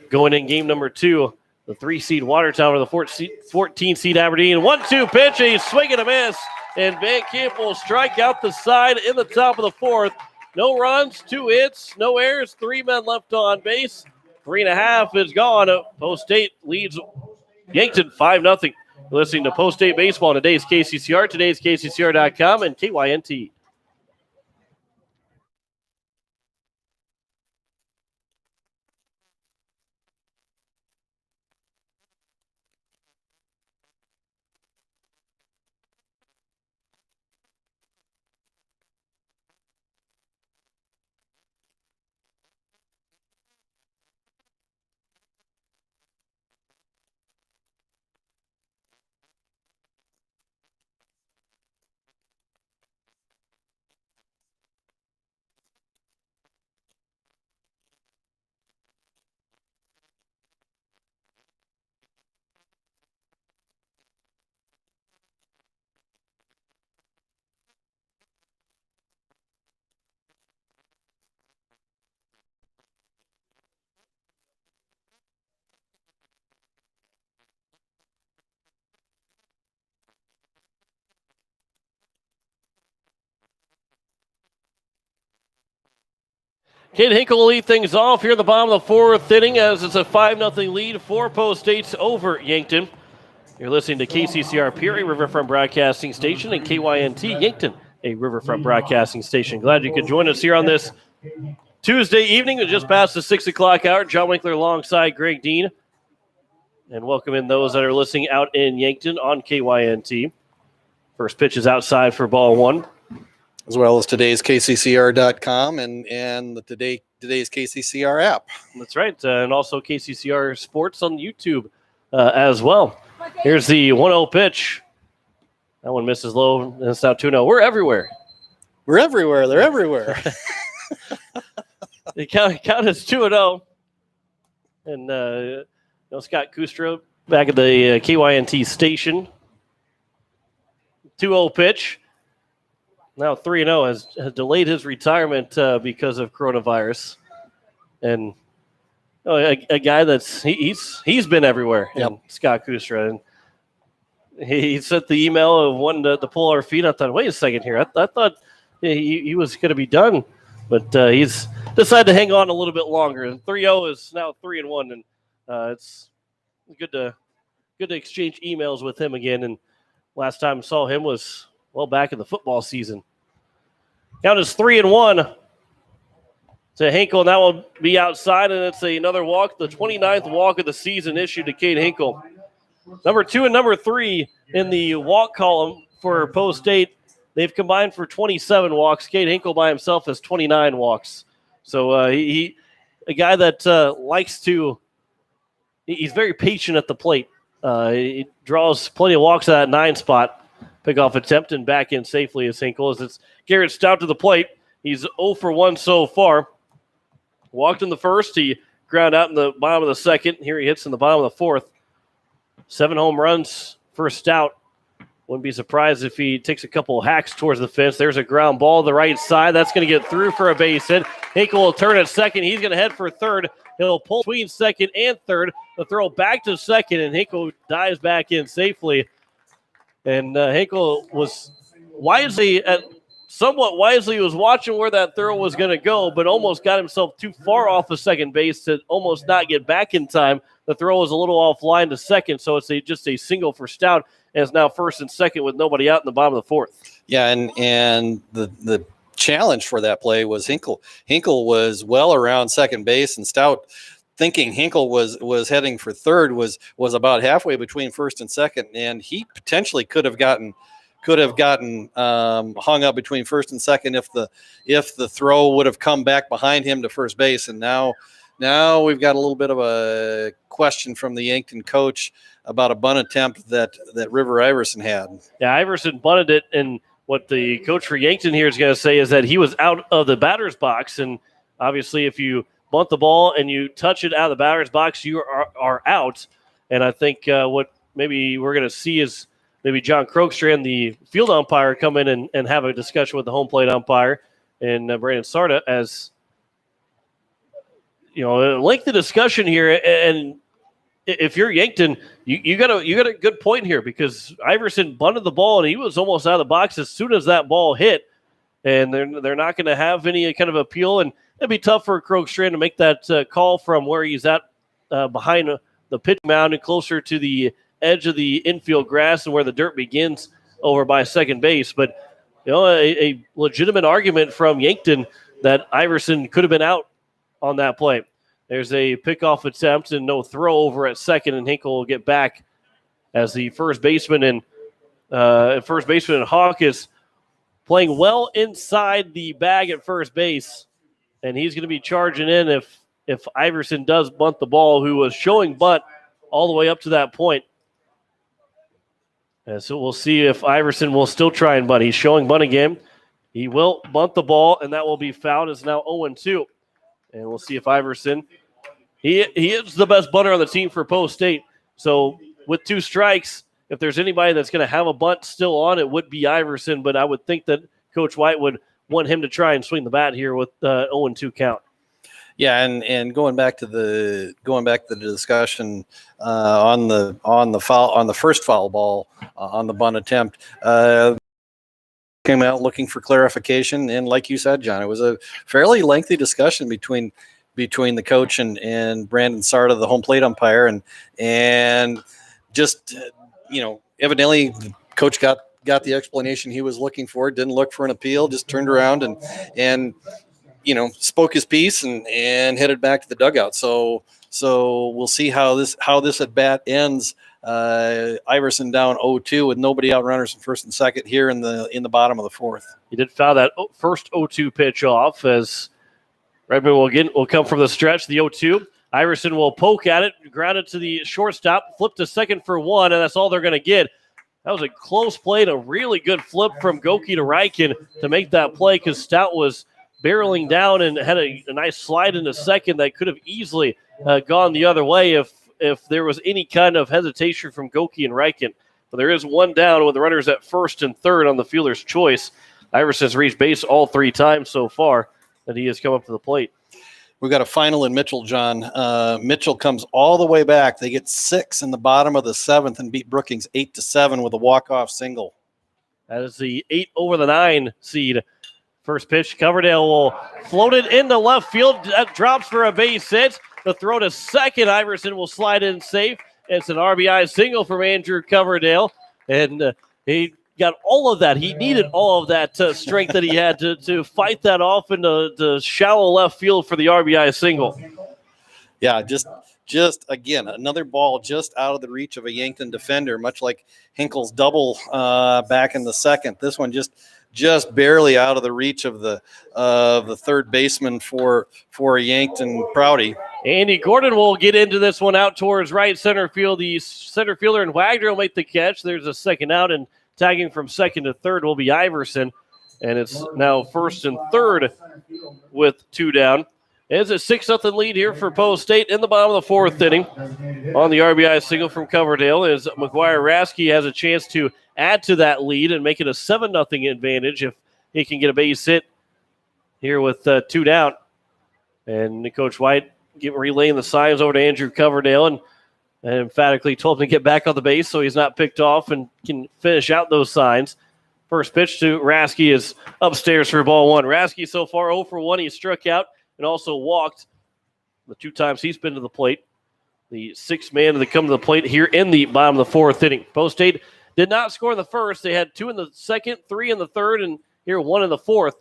going in game number 2. The 3-seed Watertown or the 14-seed Aberdeen. 1-2 pitch, a swing and a miss. And Van Camp will strike out the side in the top of the 4th. No runs, 2 hits, no errors, 3 men left on base. 3.5 is gone. Post State leads Yankton 5-0. You're listening to Post State Baseball on today's KCCR, today's KCCR.com, and KYNT. Kate Hinkle will lead things off here at the bottom of the 4th inning as it's a 5-0 lead for Post State's over Yankton. You're listening to KCCR Pierre, a Riverfront Broadcasting Station, and KYNT Yankton, a Riverfront Broadcasting Station. Glad you could join us here on this Tuesday evening. It's just past the 6 o'clock hour. John Winkler alongside Greg Dean. And welcome in those that are listening out in Yankton on KYNT. First pitch is outside for ball 1. As well as today's KCCR.com and the today's KCCR app. That's right. And also KCCR Sports on YouTube as well. Here's the 1-0 pitch. That one misses low, and it's now 2-0. We're everywhere. We're everywhere. They're everywhere. The count is 2-0. And Scott Kustra back at the KYNT station. 2-0 pitch. Now 3-0 has delayed his retirement because of coronavirus, and a guy that's he's been everywhere. Yep. And Scott Kustra, and he sent the email of wanting to pull our feet. I thought, wait a second here, I thought he was going to be done, but he's decided to hang on a little bit longer. And 3-0 is now 3-1, and it's good to exchange emails with him again. And last time I saw him was back in the football season. Count is 3-1 to Hinkle, and that will be outside, and it's another walk, the 29th walk of the season issued to Cade Hinkle. Number 2 and number 3 in the walk column for Post State, they've combined for 27 walks. Cade Hinkle by himself has 29 walks. So he a guy that likes to – he's very patient at the plate. He draws plenty of walks at that 9 spot. Pickoff attempt and back in safely as Hinkle as it's Garrett Stout to the plate. He's 0 for 1 so far. Walked in the first. He ground out in the bottom of the second. Here he hits in the bottom of the fourth. 7 home runs for Stout. Wouldn't be surprised if he takes a couple of hacks towards the fence. There's a ground ball to the right side. That's going to get through for a base hit. Hinkle will turn at second. He's going to head for third. He'll pull between second and third. The throw back to second, and Hinkle dives back in safely. And Hinkle was somewhat wisely was watching where that throw was going to go, but almost got himself too far off of second base to almost not get back in time. The throw was a little offline to second, so it's just a single for Stout, and it's now first and second with nobody out in the bottom of the fourth. Yeah, and the challenge for that play was Hinkle. Hinkle was well around second base, and Stout, thinking Hinkle was heading for third, was about halfway between first and second, and he potentially could have gotten hung up between first and second if the throw would have come back behind him to first base. And now we've got a little bit of a question from the Yankton coach about a bunt attempt that River Iverson had. Yeah, Iverson bunted it, and what the coach for Yankton here is going to say is that he was out of the batter's box, and obviously if you bunt the ball and you touch it out of the batter's box, you are out. And I think what maybe we're going to see is maybe John Krogstrand, the field umpire, come in and have a discussion with the home plate umpire and Brandon Sarda as, a lengthy discussion here. And if you're Yankton, you got a good point here because Iverson bunted the ball and he was almost out of the box as soon as that ball hit. And they're not going to have any kind of appeal. And it'd be tough for Krogstrand to make that call from where he's at behind the pitch mound and closer to the edge of the infield grass and where the dirt begins over by second base. But, a legitimate argument from Yankton that Iverson could have been out on that play. There's a pickoff attempt and no throw over at second, and Hinkle will get back as the first baseman and Hawk is playing well inside the bag at first base. And he's going to be charging in if Iverson does bunt the ball, who was showing bunt all the way up to that point. And so we'll see if Iverson will still try and bunt. He's showing bunt again. He will bunt the ball, and that will be fouled. It's now 0-2. And we'll see if Iverson, he is the best bunter on the team for Post State. So with 2 strikes, if there's anybody that's going to have a bunt still on, it would be Iverson. But I would think that Coach White would want him to try and swing the bat here with 0-2 count. Yeah, and going back to the discussion on the first foul ball on the bunt attempt, came out looking for clarification, and like you said, John, it was a fairly lengthy discussion between the coach and Brandon Sarda, the home plate umpire, and just evidently the coach got the explanation he was looking for, didn't look for an appeal, just turned around and spoke his piece and headed back to the dugout. So we'll see how this at bat ends. Iverson down 0-2 with nobody out, runners in first and second here in the bottom of the fourth. He did foul that first 0-2 pitch off as Redmond will come from the stretch. The 0-2. Iverson will poke at it, ground it to the shortstop, flip to second for 1, and that's all they're going to get. That was a close play and a really good flip from Goki to Ryken to make that play because Stout was barreling down and had a nice slide into second that could have easily gone the other way if there was any kind of hesitation from Goki and Ryken. But there is one down with the runners at first and third on the fielder's choice. Iverson has reached base all 3 times so far that he has come up to the plate. We've got a final in Mitchell, John. Mitchell comes all the way back. They get 6 in the bottom of the 7th and beat Brookings 8-7 with a walk-off single. That is the 8 over the 9 seed. First pitch, Coverdale will float it into left field. That drops for a base hit. The throw to second, Iverson will slide in safe. It's an RBI single from Andrew Coverdale. And he got all of that. He needed all of that strength that he had to fight that off into the shallow left field for the RBI single. Yeah, just again, another ball just out of the reach of a Yankton defender, much like Hinkle's double back in the second. This one just barely out of the reach of the third baseman for Yankton Prouty. Andy Gordon will get into this one out towards right center field. The center fielder and Wagner will make the catch. There's a second out, and tagging from second to third will be Iverson. And it's now first and third with 2 down. It's a 6-0 lead here for Post State in the bottom of the 4th inning. On the RBI single from Coverdale as McGuire Rasky has a chance to add to that lead and make it a 7-0 advantage if he can get a base hit here with 2 down. And Coach White relaying the signs over to Andrew Coverdale and emphatically told him to get back on the base so he's not picked off and can finish out those signs. First pitch to Rasky is upstairs for ball 1. Rasky so far 0 for 1. He struck out and also walked the 2 times he's been to the plate. The 6th man to come to the plate here in the bottom of the 4th inning. Post State did not score in the first. They had 2 in the second, 3 in the third, and here 1 in the 4th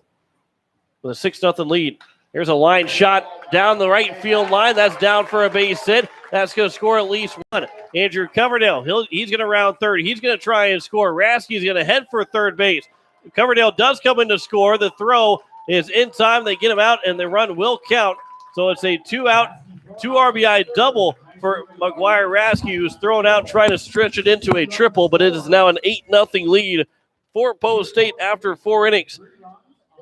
with a 6-0 lead. Here's a line shot down the right field line. That's down for a base hit. That's going to score at least 1. Andrew Coverdale, he's going to round third. He's going to try and score. Rasky's going to head for third base. Coverdale does come in to score. The throw is in time. They get him out, and the run will count. So it's a 2-out, 2 RBI double for McGuire Rasky, who's thrown out trying to stretch it into a triple, but it is now an 8-0 lead for Post State after 4 innings.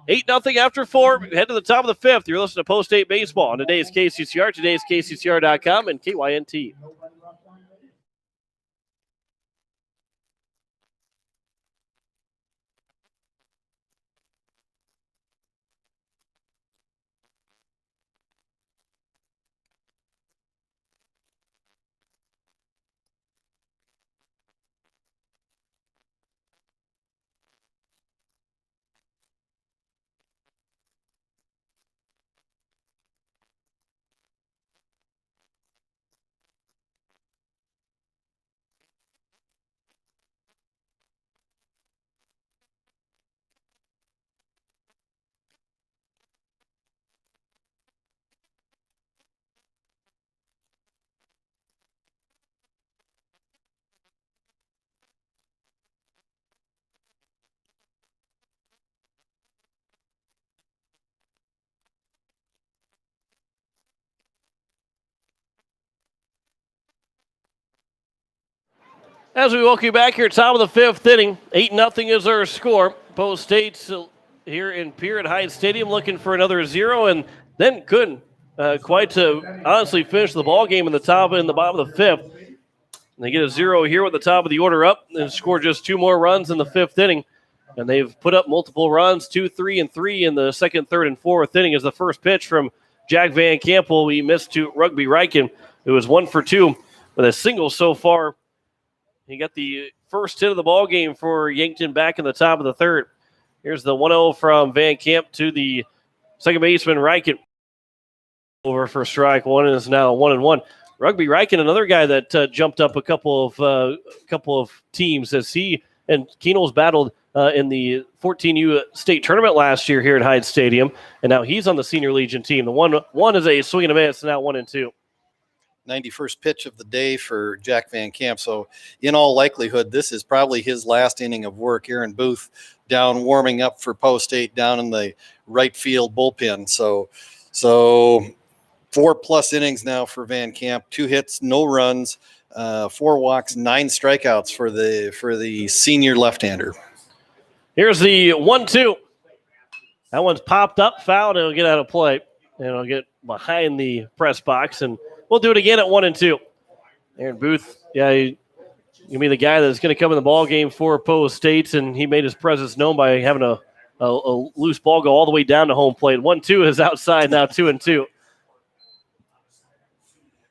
8-0 after 4. Head to the top of the 5th. You're listening to Post State Baseball on today's KCCR, today's KCCR.com, and KYNT. As we welcome you back here, top of the 5th inning, 8-0 is our score. Post State here in Pierre at Hyde Stadium looking for another 0, and then couldn't quite to honestly finish the ball game in the bottom of the 5th. They get a 0 here with the top of the order up and score just 2 more runs in the 5th inning. And they've put up multiple runs, 2, 3, and 3 in the 2nd, 3rd, and 4th inning as the first pitch from Jack Van Campbell. We missed to Rugby Riken, who was 1 for 2 with a single so far. He got the first hit of the ball game for Yankton back in the top of the 3rd. Here's the 1-0 from Van Camp to the second baseman, Riken. Over for strike 1 and is now 1-1. Rugby Riken, another guy that jumped up a couple of teams as he and Keno's battled in the 14U state tournament last year here at Hyde Stadium, and now he's on the Senior Legion team. The one is a swing and a miss, now 1-2. 91st pitch of the day for Jack Van Camp. So in all likelihood, this is probably his last inning of work. Aaron Booth down warming up for Post State down in the right field bullpen. So 4+ innings now for Van Camp, 2 hits, no runs, 4 walks, 9 strikeouts for the senior left-hander. Here's the 1-2. That one's popped up, fouled, and it'll get out of play. And it'll get behind the press box, and we'll do it again at 1-2. Aaron Booth, you mean the guy that's going to come in the ball game for Post State, and he made his presence known by having a loose ball go all the way down to home plate. 1-2 is outside now, 2-2.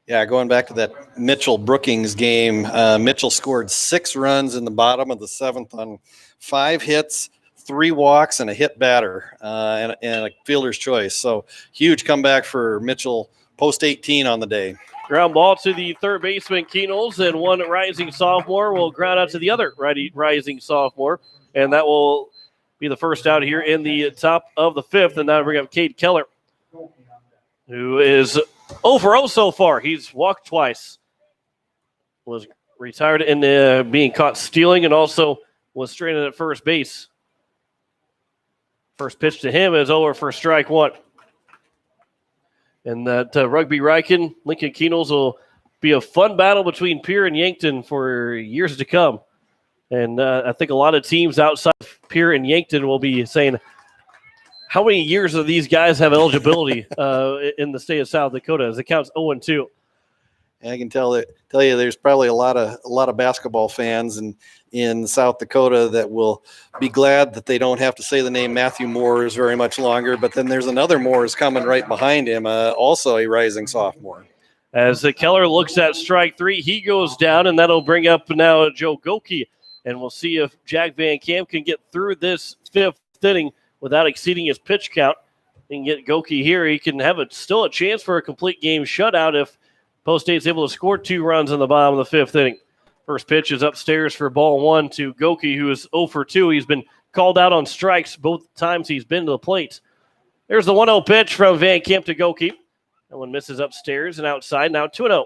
Yeah, going back to that Mitchell Brookings game, Mitchell scored 6 runs in the bottom of the 7th on 5 hits, 3 walks, and a hit batter and a fielder's choice. So huge comeback for Mitchell, Post 18 on the day. Ground ball to the third baseman, Keenels, and one rising sophomore will ground out to the other rising sophomore, and that will be the first out here in the top of the 5th. And now bring up Cade Keller, who is 0 for 0 so far. He's walked twice. Was retired in being caught stealing and also was stranded at first base. First pitch to him is over for strike one. And that Rugby Riken, Lincoln Keenels will be a fun battle between Pierre and Yankton for years to come. And I think a lot of teams outside of Pierre and Yankton will be saying, how many years do these guys have eligibility in the state of South Dakota? As it counts 0-2. And I can tell you, there's probably a lot of basketball fans in South Dakota that will be glad that they don't have to say the name Matthew Moores very much longer. But then there's another Moores coming right behind him, also a rising sophomore. As Keller looks at strike three, he goes down, and that'll bring up now Joe Goki. And we'll see if Jack Van Camp can get through this fifth inning without exceeding his pitch count and get Goki here. He can have still a chance for a complete game shutout if Post State's able to score 2 runs in the bottom of the fifth inning. First pitch is upstairs for ball one to Goki, who is 0 for 2. He's been called out on strikes both times he's been to the plate. There's the 1-0 pitch from Van Camp to Goki. That one misses upstairs and outside. Now 2-0.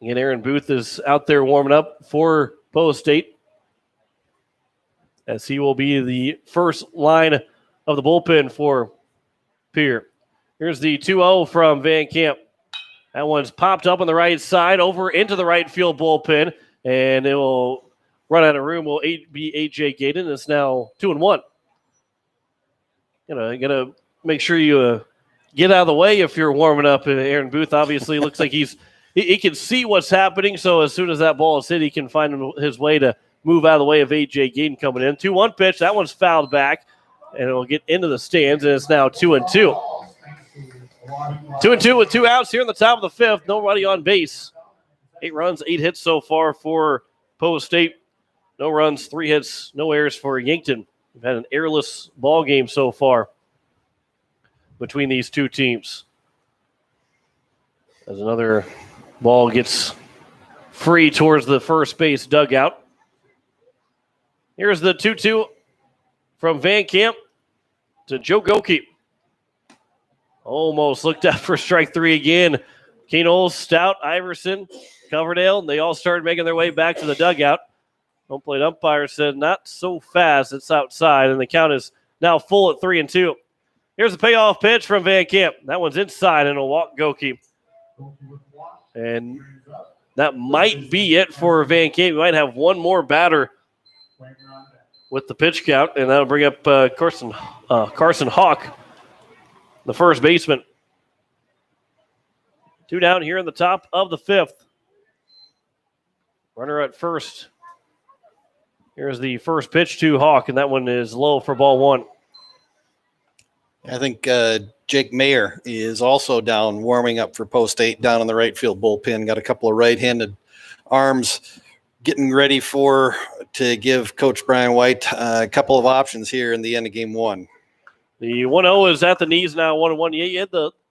Again, Aaron Booth is out there warming up for Post State, as he will be the first line of the bullpen for Pierre. Here's the 2-0 from Van Camp. That one's popped up on the right side over into the right field bullpen, and it will run out of room. Will be A.J. Gaden. It's now 2-1. Gotta make sure you get out of the way if you're warming up. Aaron Booth obviously looks like he can see what's happening, so as soon as that ball is hit, he can find his way to move out of the way of A.J. Gaden coming in. 2-1 pitch. That one's fouled back, and it will get into the stands, and it's now 2-2. 2-2 with 2 outs here in the top of the fifth. Nobody on base. 8 runs, 8 hits so far for Post State. No runs, 3 hits, no errors for Yankton. We've had an errorless ball game so far between these two teams. As another ball gets free towards the first base dugout. Here's the 2-2 from Van Camp to Joe Goki. Almost looked out for strike 3 again. Keenels, Stout, Iverson, Coverdale, they all started making their way back to the dugout. Home plate umpire said, not so fast, it's outside, and the count is now full at 3-2. Here's the payoff pitch from Van Camp. That one's inside, and it'll walk Goki. And that might be it for Van Camp. We might have one more batter with the pitch count, and that'll bring up Carson Hawk, the first baseman. 2 down here in the top of the fifth. Runner at first. Here's the first pitch to Hawk, and that one is low for ball one. I think Jake Mayer is also down, warming up for Post State down in the right field bullpen. Got a couple of right-handed arms, getting ready to give Coach Brian White a couple of options here in the end of game one. The 1-0 is at the knees now, 1-1.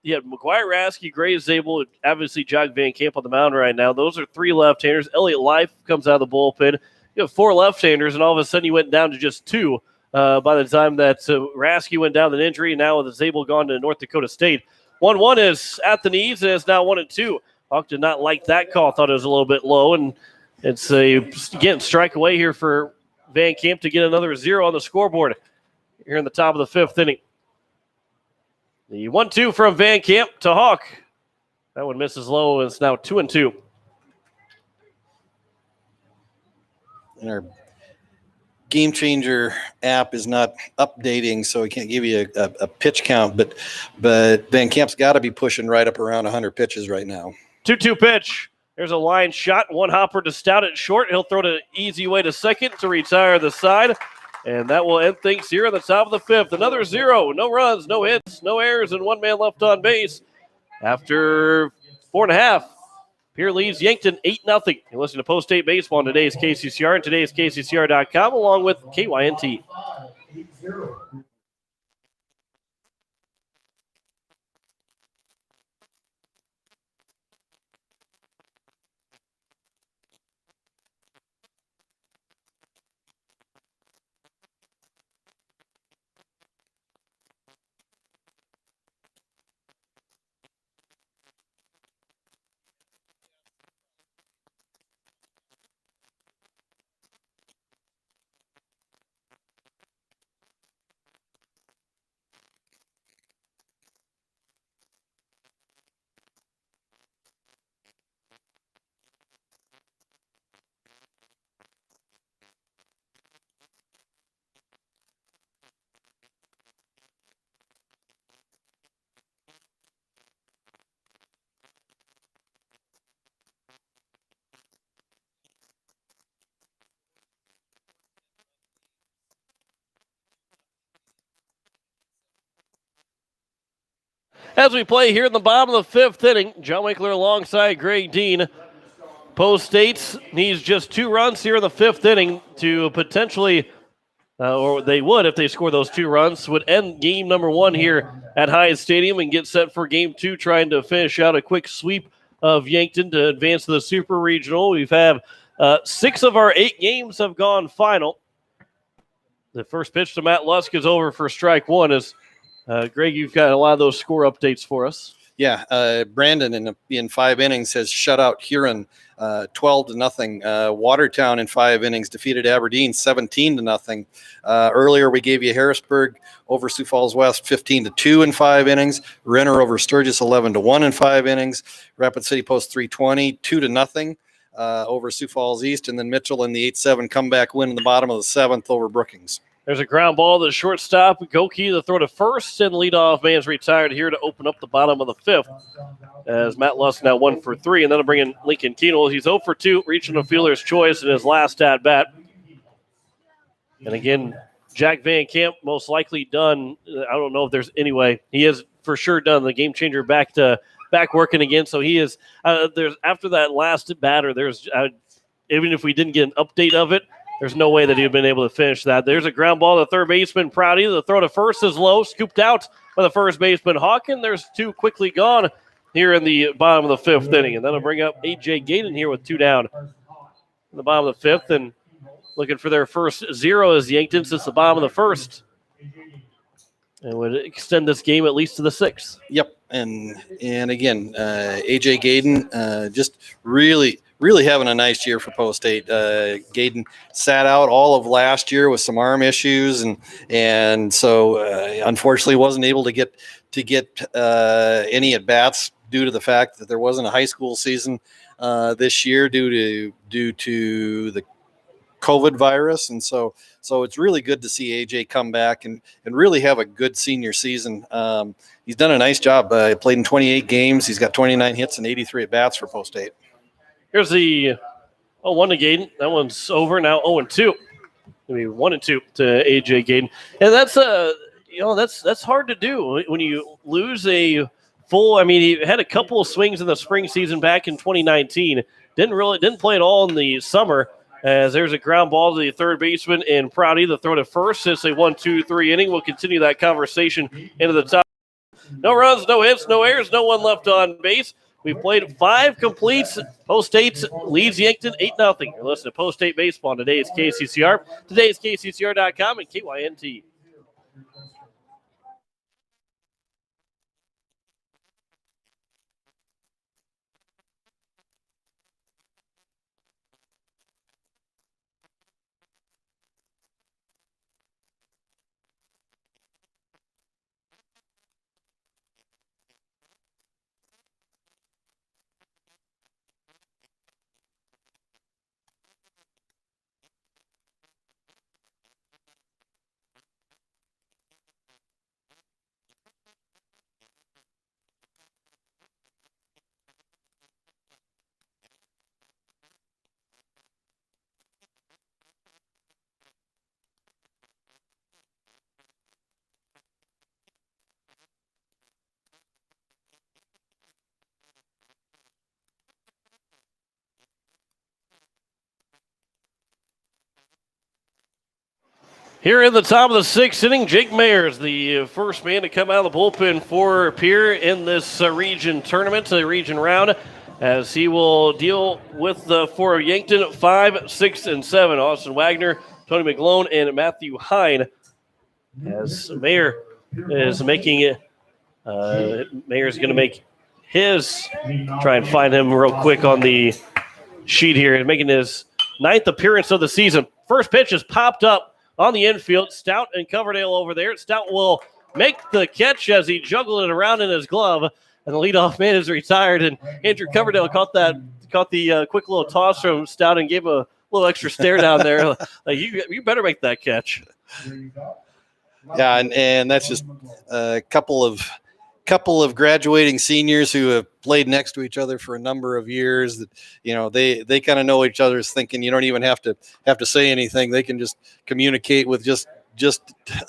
You had McGuire, Rasky, Graves, Zabel, obviously Jack Van Camp on the mound right now. Those are 3 left-handers. Elliott Life comes out of the bullpen. You have 4 left-handers, and all of a sudden you went down to just 2 by the time that Rasky went down with an injury, and now with Zabel gone to North Dakota State. 1-1 is at the knees, and it's now 1-2. Hawk did not like that call. Thought it was a little bit low, and it's again, strike away here for Van Camp to get another 0 on the scoreboard here in the top of the fifth inning. The 1-2 from Van Camp to Hawk. That one misses low, and it's now 2-2. And our Game Changer app is not updating, so we can't give you a pitch count, but Van Camp's got to be pushing right up around 100 pitches right now. 2-2 pitch. There's a line shot. One hopper to Stout at short. He'll throw it an easy way to second to retire the side. And that will end things here at the top of the fifth. Another 0. No runs, no hits, no errors, and 1 man left on base. After 4.5, Pierre leads Yankton 8-0. You're listening to Post State Baseball on today's KCCR and today's KCCR.com, along with KYNT. As we play here in the bottom of the fifth inning, John Winkler alongside Greg Dean. Post State needs just 2 runs here in the fifth inning to potentially, or they would if they score those 2 runs, would end game number 1 here at Hyatt Stadium and get set for game 2, trying to finish out a quick sweep of Yankton to advance to the Super Regional. We've had 6 of our 8 games have gone final. The first pitch to Matt Lusk is over for strike 1. As Greg, you've got a lot of those score updates for us. Yeah, Brandon in 5 innings has shut out Huron 12-0. Watertown in 5 innings defeated Aberdeen 17-0. Earlier we gave you Harrisburg over Sioux Falls West 15-2 in 5 innings. Renner over Sturgis 11-1 in 5 innings. Rapid City Post 320 2-0 over Sioux Falls East, and then Mitchell in the 8-7 comeback win in the bottom of the 7th over Brookings. There's a ground ball to the shortstop. Goki, the throw to first, and leadoff man's retired here to open up the bottom of the 5th. As Matt Lusk now 1 for 3, and then I'll bring in Lincoln Keenel. He's 0 for 2, reaching a fielder's choice in his last at bat. And again, Jack Van Camp most likely done. I don't know if there's any way. He is for sure done. The game changer back working again. So he is. There's after that last batter. There's even if we didn't get an update of it, there's no way that he would have been able to finish that. There's a ground ball to third baseman Prouty. The throw to first is low, scooped out by the first baseman Hawken. There's 2 quickly gone here in the bottom of the 5th inning. And then I'll bring up A.J. Gaden here with 2 down in the bottom of the 5th. And looking for their first 0 as Yankton since the bottom of the 1st. And would extend this game at least to the 6th. Yep. And again, A.J. Gaden just really having a nice year for Post State. Gaden sat out all of last year with some arm issues, and so unfortunately wasn't able to get any at bats due to the fact that there wasn't a high school season this year due to the COVID virus, and so it's really good to see AJ come back and really have a good senior season. He's done a nice job. Played in 28 games. He's got 29 hits and 83 at bats for Post State. Here's the 0-1 to Gaden. That one's over now. 0-2. Maybe 1-2 to AJ Gaden, and that's that's hard to do when you lose a full. I mean, he had a couple of swings in the spring season back in 2019. Didn't play at all in the summer. As there's a ground ball to the third baseman and Prouty, the throw to first. It's a 1-2-3 inning. We'll continue that conversation into the top. No runs, no hits, no errors, no one left on base. We've played 5 completes. Post State leads Yankton 8-0. You're listening to Post State Baseball on today's KCCR. Today's KCCR.com and KYNT. Here in the top of the 6th inning, Jake Mayers, the first man to come out of the bullpen for Pierre in this region tournament, the region round, as he will deal with the for Yankton at 5, 6, and 7. Austin Wagner, Tony McGlone, and Matthew Hine. As Mayer is making it, Mayer's going to make his, try and find him real quick on the sheet here, making his 9th appearance of the season. First pitch is popped up on the infield. Stout and Coverdale over there. Stout will make the catch as he juggled it around in his glove, and the leadoff man is retired. And Andrew Coverdale caught the quick little toss from Stout and gave a little extra stare down there. Like you better make that catch. Yeah, and that's just a couple of graduating seniors who have played next to each other for a number of years. That they kind of know each other's thinking. You don't even have to say anything. They can just communicate with just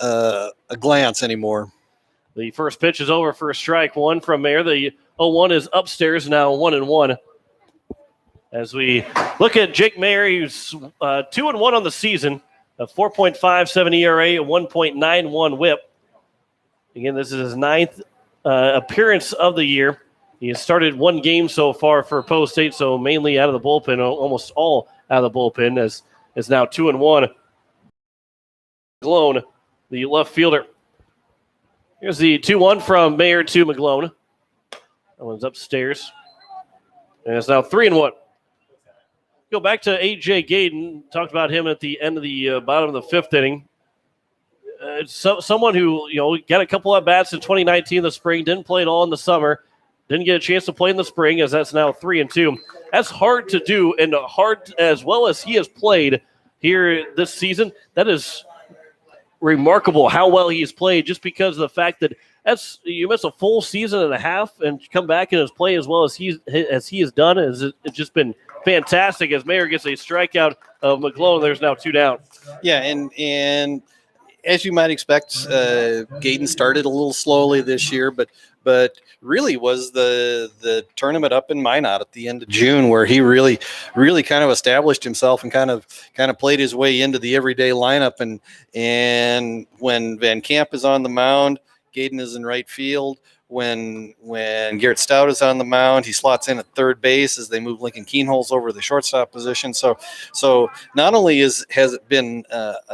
a glance anymore. The first pitch is over for strike one from Mayer. The 0-1 is upstairs now, 1-1. As we look at Jake Mayer, he's 2-1 on the season, a 4.57 ERA, a 1.91 WHIP. Again, this is his ninth appearance of the year. He has started one game so far for Post State, so mainly out of the bullpen, almost all out of the bullpen, as is now 2-1. McGlone, the left fielder. Here's the 2-1 from Mayer to McGlone. That one's upstairs. And it's now 3-1. Go back to A.J. Gayden. Talked about him at the end of the bottom of the fifth inning. Someone who, got a couple of bats in 2019 in the spring, didn't play at all in the summer, didn't get a chance to play in the spring, as that's now 3-2. That's hard to do, and hard as well as he has played here this season. That is remarkable how well he's played, just because of the fact that you miss a full season and a half and come back and has played as well as he has done. It's just been fantastic, as Mayer gets a strikeout of McGlone. There's now 2 down. Yeah, and as you might expect, Gayden started a little slowly this year, but really was the tournament up in Minot at the end of June, where he really kind of established himself and kind of played his way into the everyday lineup. And when Van Camp is on the mound, Gayden is in right field. When Garrett Stout is on the mound, he slots in at third base as they move Lincoln Keenholz over to the shortstop position. So not only has it been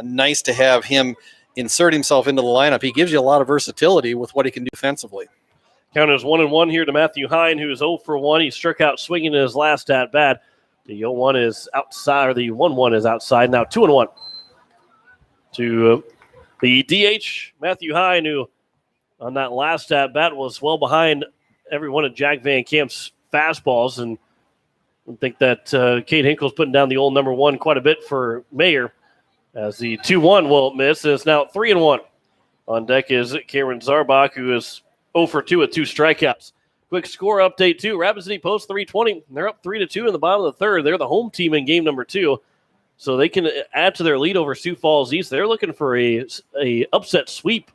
nice to have him insert himself into the lineup, he gives you a lot of versatility with what he can do defensively. Count is 1-1 here to Matthew Hine, who is 0 for 1. He struck out swinging in his last at bat. The 0-1 is outside, or the 1-1 is outside. Now 2-1 to the DH, Matthew Hine, who on that last at bat was well behind every one of Jack Van Camp's fastballs. And I think that Cade Hinkle's putting down the old number 1 quite a bit for Mayer, as the 2-1 will miss. And it's now 3-1. On deck is Cameron Zarbach, who is 0 for 2 with 2 strikeouts. Quick score update, too. Rapid City Post 320. They're up 3-2 in the bottom of the third. They're the home team in game number 2. So they can add to their lead over Sioux Falls East. They're looking for a upset sweep.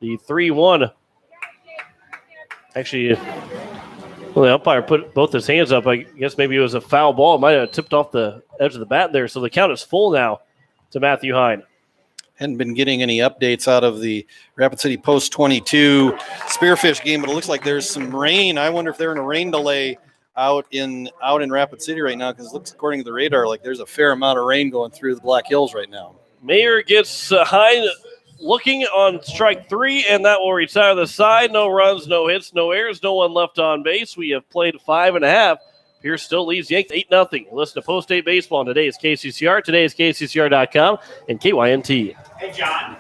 The 3-1. Actually, well, the umpire put both his hands up. I guess maybe it was a foul ball. It might have tipped off the edge of the bat there. So the count is full now to Matthew Hine. Hadn't been getting any updates out of the Rapid City Post 22 Spearfish game, but it looks like there's some rain. I wonder if they're in a rain delay out in Rapid City right now, because it looks, according to the radar, like there's a fair amount of rain going through the Black Hills right now. Mayer gets Hine looking on strike 3, and that will retire the side. No runs, no hits, no errors, no one left on base. We have played 5.5. Pierce still leads Yanks 8-0. Listen to Post State Baseball on today's KCCR. Today is KCCR.com and KYNT. Hey, John.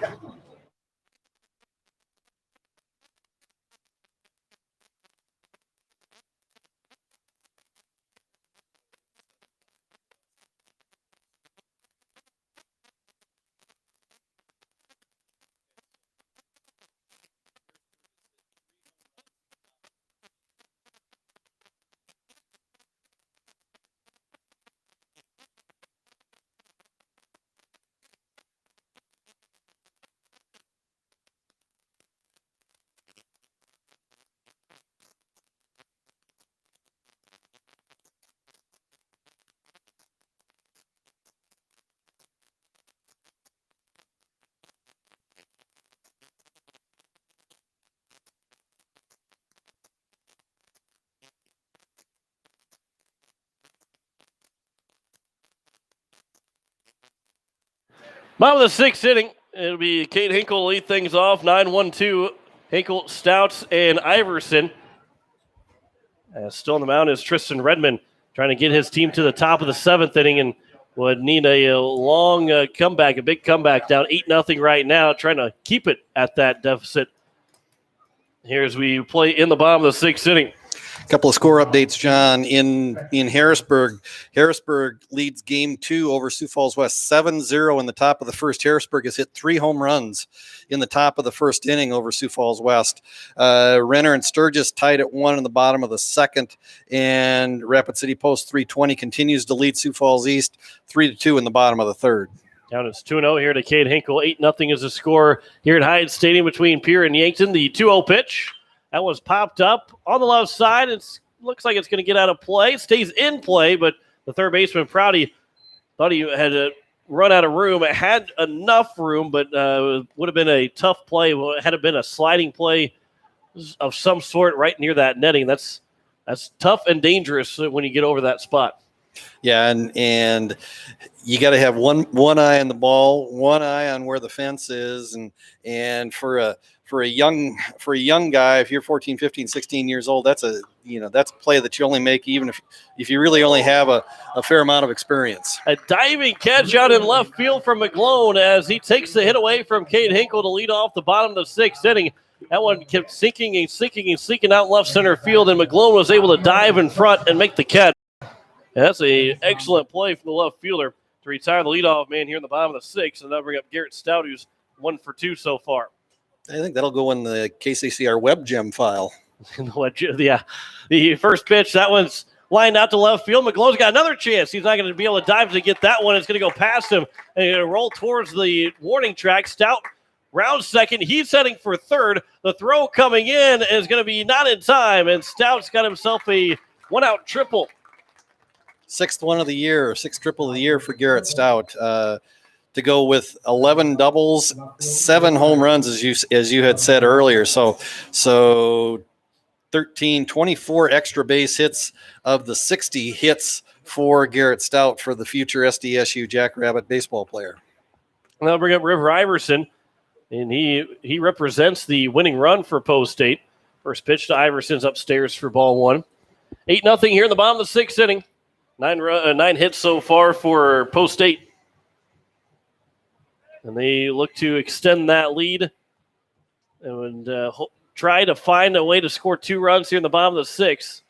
Bottom of the 6th inning, it'll be Cade Hinkle lead things off. 9-1-2. Hinkle, Stouts, and Iverson. Still on the mound is Tristan Redmond, trying to get his team to the top of the 7th inning, and would need a long comeback, a big comeback, down 8-0 right now, trying to keep it at that deficit. Here as we play in the bottom of the 6th inning. Couple of score updates, John. In Harrisburg, Harrisburg leads game 2 over Sioux Falls West 7-0 in the top of the first. Harrisburg has hit 3 home runs in the top of the first inning over Sioux Falls West. Renner and Sturgis tied at 1 in the bottom of the 2nd, and Rapid City Post 320 continues to lead Sioux Falls East 3-2 in the bottom of the 3rd. Count is 2-0 here to Cade Hinkle. 8-0 is the score here at Hyde Stadium between Pierre and Yankton. The 2-0 pitch. That was popped up on the left side. It looks like it's going to get out of play. It stays in play, but the third baseman, Prouty, thought he had to run out of room. It had enough room, but it would have been a tough play. Had it been a sliding play of some sort right near that netting, that's tough and dangerous when you get over that spot. Yeah, and you got to have one eye on the ball, one eye on where the fence is, and for a young guy, if you're 14, 15, 16 years old, that's a play that you only make even if you really only have a fair amount of experience. A diving catch out in left field from McGlone as he takes the hit away from Cade Hinkle to lead off the bottom of the sixth inning. That one kept sinking out left center field, and McGlone was able to dive in front and make the catch. And that's an excellent play from the left fielder to retire the leadoff man here in the bottom of the sixth, and that'll bring up Garrett Stout, who's 1 for 2 so far. I think that'll go in the KCCR web gem file. Yeah, the first pitch, that one's lined out to left field. McGlone's got another chance. He's not going to be able to dive to get that one. It's going to go past him and going to roll towards the warning track. Stout round second. He's heading for third. The throw coming in is going to be not in time, and Stout's got himself a one-out triple. Sixth triple of the year for Garrett Stout. To go with 11 doubles, 7 home runs, as you had said earlier. So 24 extra base hits of the 60 hits for Garrett Stout for the future SDSU Jackrabbit baseball player. And that'll bring up River Iverson, and he represents the winning run for Post State. First pitch to Iverson's upstairs for ball 1. 8-0 here in the bottom of the sixth inning. 9 hits so far for Post State. And they look to extend that lead and try to find a way to score 2 runs here in the bottom of the sixth.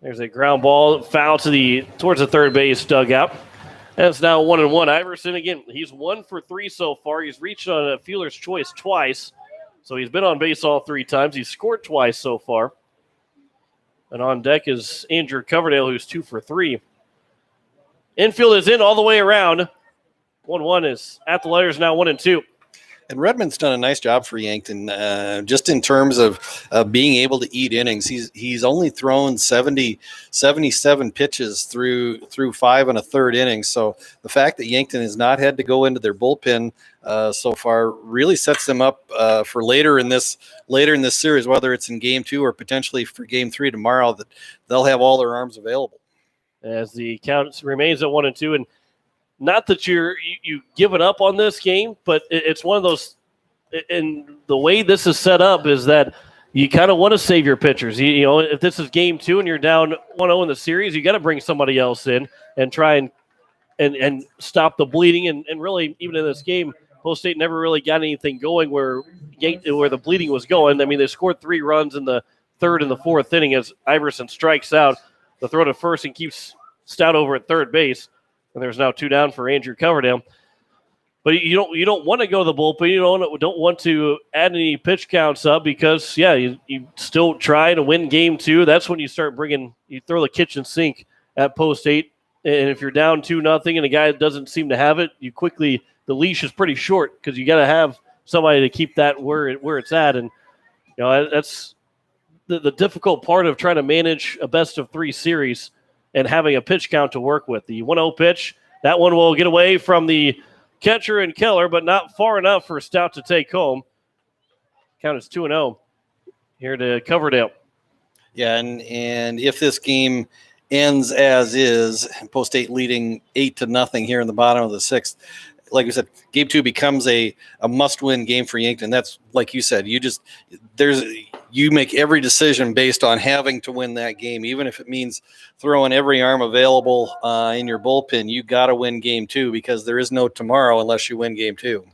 There's a ground ball foul towards the third base dugout. And it's now 1-1. Iverson, again, he's 1 for 3 so far. He's reached on a fielder's choice twice. So he's been on base all 3 times. He's scored twice so far. And on deck is Andrew Coverdale, who's 2 for 3. Infield is in all the way around. 1-1 is at the letters now, 1-2. And Redmond's done a nice job for Yankton, just in terms of being able to eat innings. He's only thrown 77 pitches through 5 1/3 innings. So the fact that Yankton has not had to go into their bullpen so far really sets them up for later in this series, whether it's in Game 2 or potentially for Game 3 tomorrow, that they'll have all their arms available. As the count remains at 1-2, and not that you give it up on this game, but it's one of those. And the way this is set up is that you kind of want to save your pitchers. You know, if this is Game 2 and you're down 1-0 in the series, you got to bring somebody else in and try and stop the bleeding. And really, even in this game, Post State never really got anything going where the bleeding was going. I mean, they scored 3 runs in the third and the fourth inning as Iverson strikes out. The throw to first and keeps Stout over at third base. And there's now 2 down for Andrew Coverdale. But you don't want to go to the bullpen. You don't want to add any pitch counts up because, you still try to win Game 2. That's when you start you throw the kitchen sink at Post State. And if you're down 2-0 and a guy doesn't seem to have it, the leash is pretty short because you got to have somebody to keep that where it's at. And that's the difficult part of trying to manage a best-of-3 series and having a pitch count to work with. The 1-0 pitch, that one will get away from the catcher and Keller, but not far enough for Stout to take home. Count is 2-0 here to Coverdale. Yeah, and if this game ends as is, Post State leading 8-0 here in the bottom of the sixth, like I said, Game 2 becomes a must-win game for Yankton. That's like you said. You make every decision based on having to win that game, even if it means throwing every arm available in your bullpen. You got to win Game 2 because there is no tomorrow unless you win Game 2.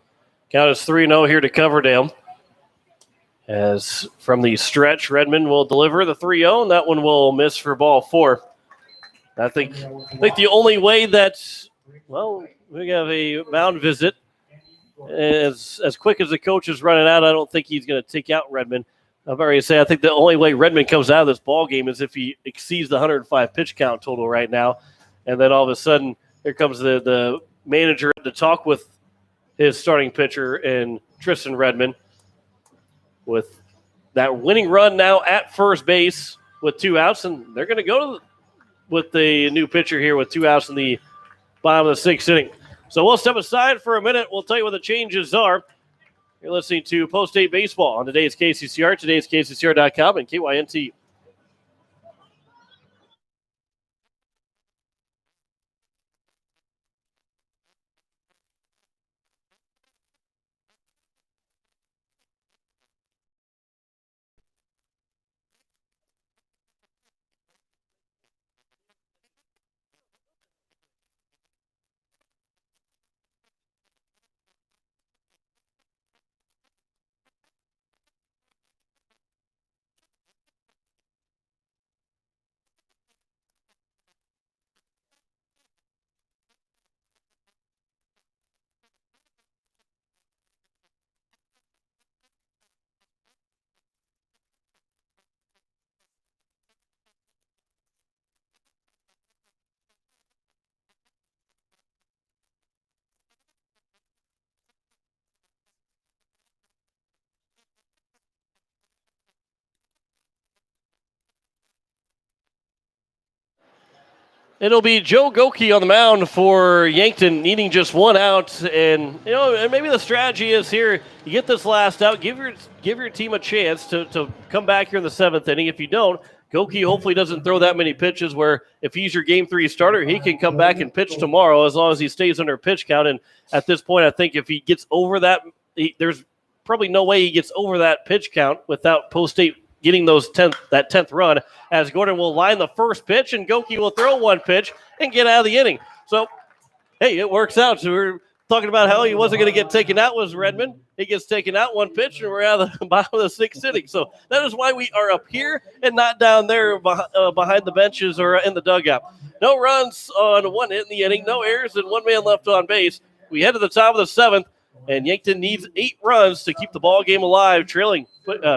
Count is 3-0 here to Coverdale. As from the stretch, Redmond will deliver the 3-0, and that one will miss for ball 4. I think the only way that we have a mound visit. As quick as the coach is running out, I don't think he's going to take out Redmond. I've already said I think the only way Redmond comes out of this ball game is if he exceeds the 105 pitch count total right now, and then all of a sudden here comes the manager to talk with his starting pitcher in Tristan Redmond with that winning run now at first base with 2 outs, and they're going to go with the new pitcher here with 2 outs in the bottom of the 6th inning. So we'll step aside for a minute. We'll tell you what the changes are. You're listening to Post-State Baseball on today's KCCR, today's KCCR.com, and KYNT. It'll be Joe Goki on the mound for Yankton, needing just 1 out. And, and maybe the strategy is here, you get this last out, give your team a chance to come back here in the 7th inning. If you don't, Goki hopefully doesn't throw that many pitches where if he's your Game 3 starter, he can come back and pitch tomorrow as long as he stays under pitch count. And at this point, I think if he gets over that, there's probably no way he gets over that pitch count without Post-State getting that 10th run, as Gordon will line the first pitch and Goki will throw 1 pitch and get out of the inning. So, hey, it works out. So we're talking about how he wasn't going to get taken out was Redmond. He gets taken out 1 pitch and we're out of the bottom of the 6th inning. So that is why we are up here and not down there behind the benches or in the dugout. No runs on 1 hit in the inning, no errors, and 1 man left on base. We head to the top of the 7th, and Yankton needs 8 runs to keep the ball game alive, trailing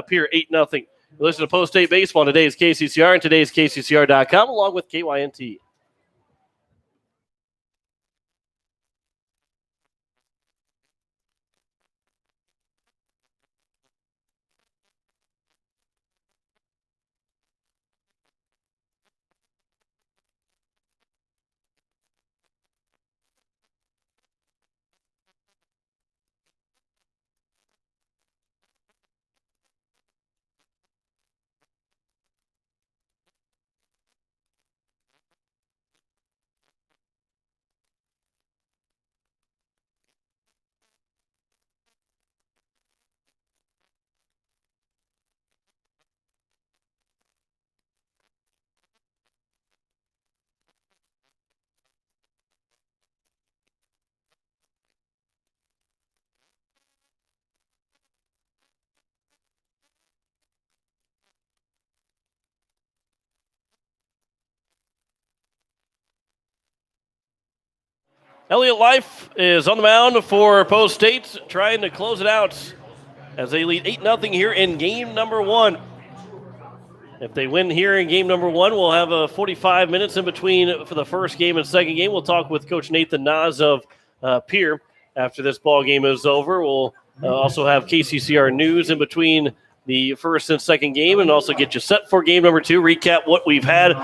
Pierre 8-0. Listen to Post-State Baseball on today's KCCR and today's KCCR.com, along with KYNT. Elliott Life is on the mound for Post-State, trying to close it out as they lead 8-0 here in game number 1. If they win here in game number 1, we'll have 45 minutes in between for the first game and second game. We'll talk with Coach Nathan Nas of Pierre after this ball game is over. We'll also have KCCR news in between the first and second game, and also get you set for game number 2, recap what we've had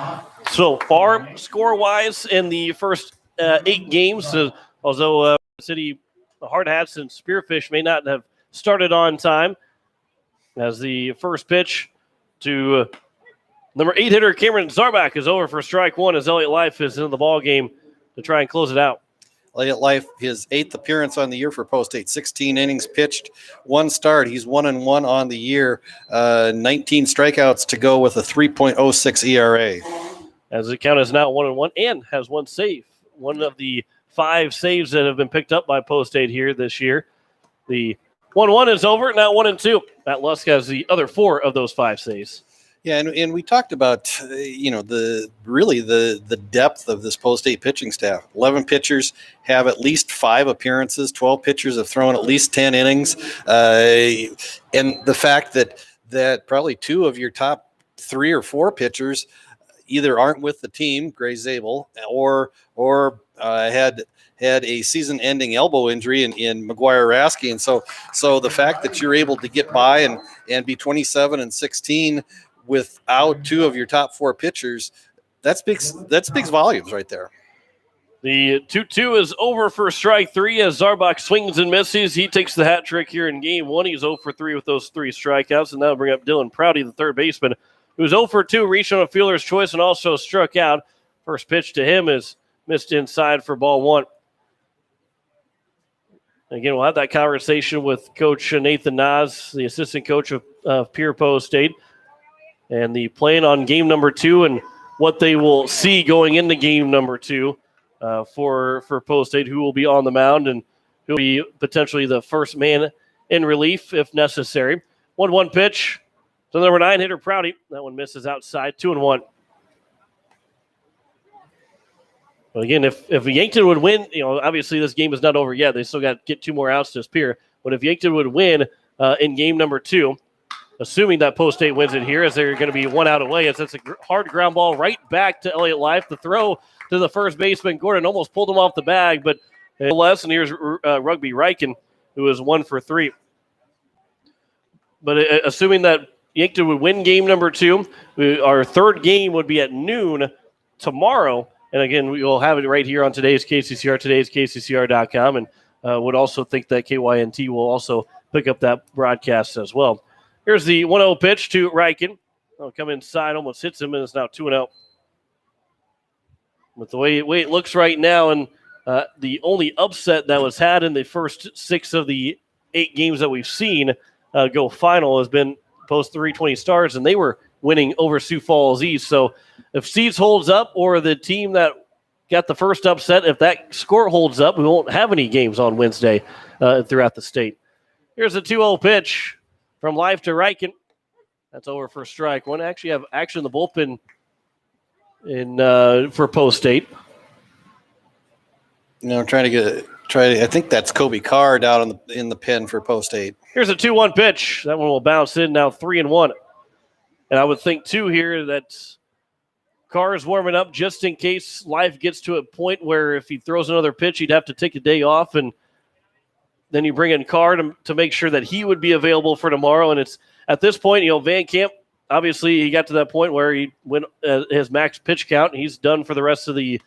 so far score-wise in the first 8 games, although City Hard Hats and Spearfish may not have started on time, as the first pitch to number 8 hitter Cameron Zarbach is over for strike 1, as Elliott Life is in the ball game to try and close it out. Elliott Life, his 8th appearance on the year for Post-State, 16 innings pitched, 1 start. He's 1-1 on the year, 19 strikeouts to go with a 3.06 ERA. As the count is now 1-1 and has 1 save. One of the 5 saves that have been picked up by Post-State here this year. The 1-1 is over, now 1-2. Matt Lusk has the other 4 of those 5 saves. Yeah, and we talked about, the depth of this Post-State pitching staff. 11 pitchers have at least 5 appearances. 12 pitchers have thrown at least 10 innings. And the fact that probably 2 of your top 3 or 4 pitchers, either aren't with the team, Gray Zabel, or had a season-ending elbow injury in McGuire Rasky, and so the fact that you're able to get by and be 27-16 without two of your top four pitchers, that speaks volumes right there. The 2-2 is over for strike three as Zarbach swings and misses. He takes the hat trick here in game one. He's 0 for 3 with those 3 strikeouts, and that'll bring up Dylan Prouty, the third baseman, who's 0 for 2, reached on a fielder's choice and also struck out. First pitch to him is missed inside for ball one. Again, we'll have that conversation with Coach Nathan Nas, the assistant coach of Pierre Post State, and the plan on game number 2 and what they will see going into game number 2 for Post State, who will be on the mound and who will be potentially the first man in relief if necessary. 1-1 pitch to number 9 hitter Prouty. That one misses outside, 2-1. But again, if Yankton would win, obviously this game is not over yet. They still got to get 2 more outs to Pierre. But if Yankton would win in game number 2, assuming that Post State wins it here, as they're going to be 1 out away, as that's a hard ground ball right back to Elliott Life. The throw to the first baseman, Gordon, almost pulled him off the bag, but less. And here's Rugby Riken, who is 1 for 3. But assuming that Yankton would win game number 2, our third game would be at noon tomorrow. And again, we will have it right here on today's KCCR, KCCR.com, and would also think that KYNT will also pick up that broadcast as well. Here's the 1-0 pitch to Riken. Oh, come inside, almost hits him, and it's now 2-0. With the way it looks right now, and the only upset that was had in the first 6 of the 8 games that we've seen go final has been Post 320 Stars, and they were winning over Sioux Falls East. So if Seeds holds up, or the team that got the first upset, if that score holds up, we won't have any games on Wednesday throughout the state. Here's a 2-0 pitch from Life to Riken. That's over for strike one. Actually have action in the bullpen for Post State. I think that's Kobe Carr down in the pen for Post State. Here's a 2-1 pitch. That one will bounce in, now 3-1. And I would think, too, here that Carr is warming up just in case Life gets to a point where if he throws another pitch, he'd have to take a day off. And then you bring in Carr to make sure that he would be available for tomorrow. And it's at this point, Van Camp, obviously he got to that point where he went his max pitch count, and he's done for the rest of the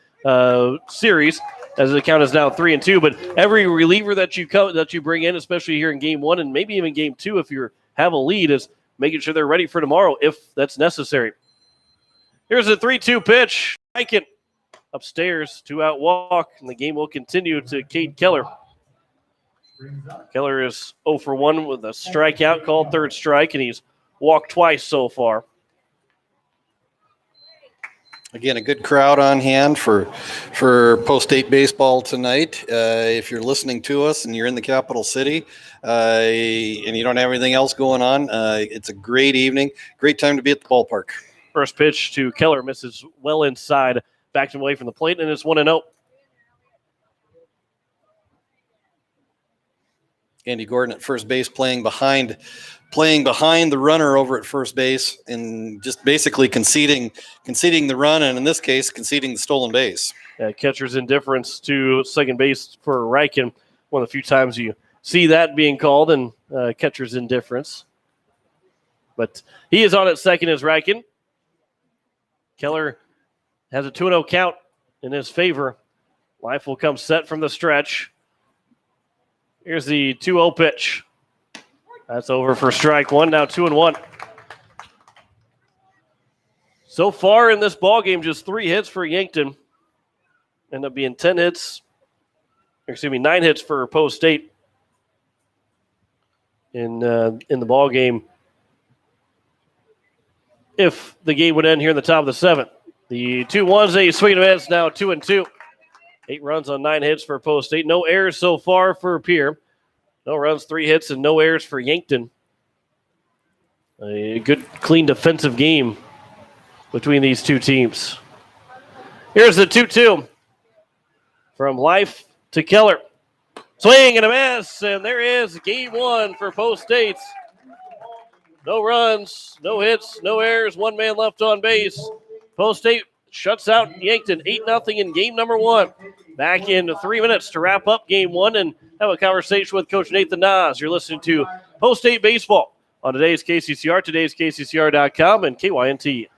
series, as the count is now 3-2. But every reliever that you bring in, especially here in game 1 and maybe even game 2, if you have a lead, is making sure they're ready for tomorrow if that's necessary. Here's a 3-2 pitch. Riken upstairs, 2-out walk, and the game will continue to Cade Keller. Keller is 0 for 1 with a strikeout, called third strike, and he's walked twice so far. Again, a good crowd on hand for Post State baseball tonight. If you're listening to us and you're in the capital city and you don't have anything else going on, it's a great evening, great time to be at the ballpark. First pitch to Keller misses well inside, backed him away from the plate, and it's 1-0. Andy Gordon at first base playing behind the runner over at first base and just basically conceding the run, and in this case, conceding the stolen base. Catcher's indifference to second base for Riken. One of the few times you see that being called, and catcher's indifference. But he is on at second as Riken. Keller has a 2-0 count in his favor. Life will come set from the stretch. Here's the 2-0 pitch. That's over for strike one, now 2-1. So far in this ballgame, just 3 hits for Yankton. End up being 9 hits for Post State in the ballgame. If the game would end here in the top of the 7th. The 2-1's a swing and a miss, now 2-2. 8 runs on 9 hits for Post State. No errors so far for Pierre. No runs, 3 hits, and no errors for Yankton. A good, clean defensive game between these two teams. Here's the 2-2 from Life to Keller. Swing and a miss, and there is game 1 for Post State. No runs, no hits, no errors, 1 man left on base. Post State shuts out Yankton 8-0 in game number 1. Back in 3 minutes to wrap up game 1 and have a conversation with Coach Nathan Nas. You're listening to Post State Baseball on today's KCCR, today's KCCR.com, and KYNT.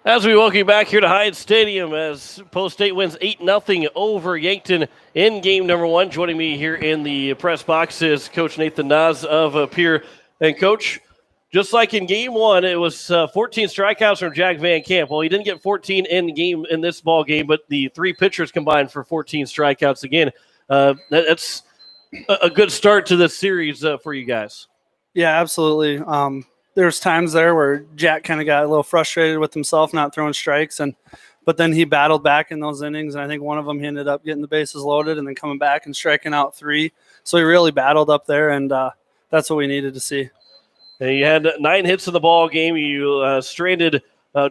As we welcome you back here to Hyde Stadium as Post State wins 8-0 over Yankton in game number 1. Joining me here in the press box is Coach Nathan Nas of Pierre. And Coach, just like in game 1, it was 14 strikeouts from Jack Van Camp. Well, he didn't get 14 in this ball game, but the 3 pitchers combined for 14 strikeouts again. That's a good start to this series for you guys. Yeah, absolutely. There's times there where Jack kind of got a little frustrated with himself not throwing strikes, but then he battled back in those innings, and I think one of them he ended up getting the bases loaded and then coming back and striking out 3. So he really battled up there, and that's what we needed to see. And you had 9 hits in the ball game. You stranded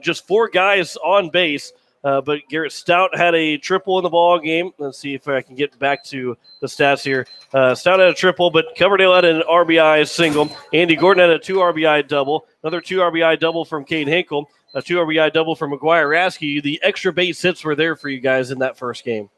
just 4 guys on base, but Garrett Stout had a triple in the ball game. Let's see if I can get back to the stats here. Stout had a triple, but Coverdale had an RBI single. Andy Gordon had a 2 RBI double. Another 2 RBI double from Cade Hinkle. A 2 RBI double from McGuire Rasky. The extra base hits were there for you guys in that first game.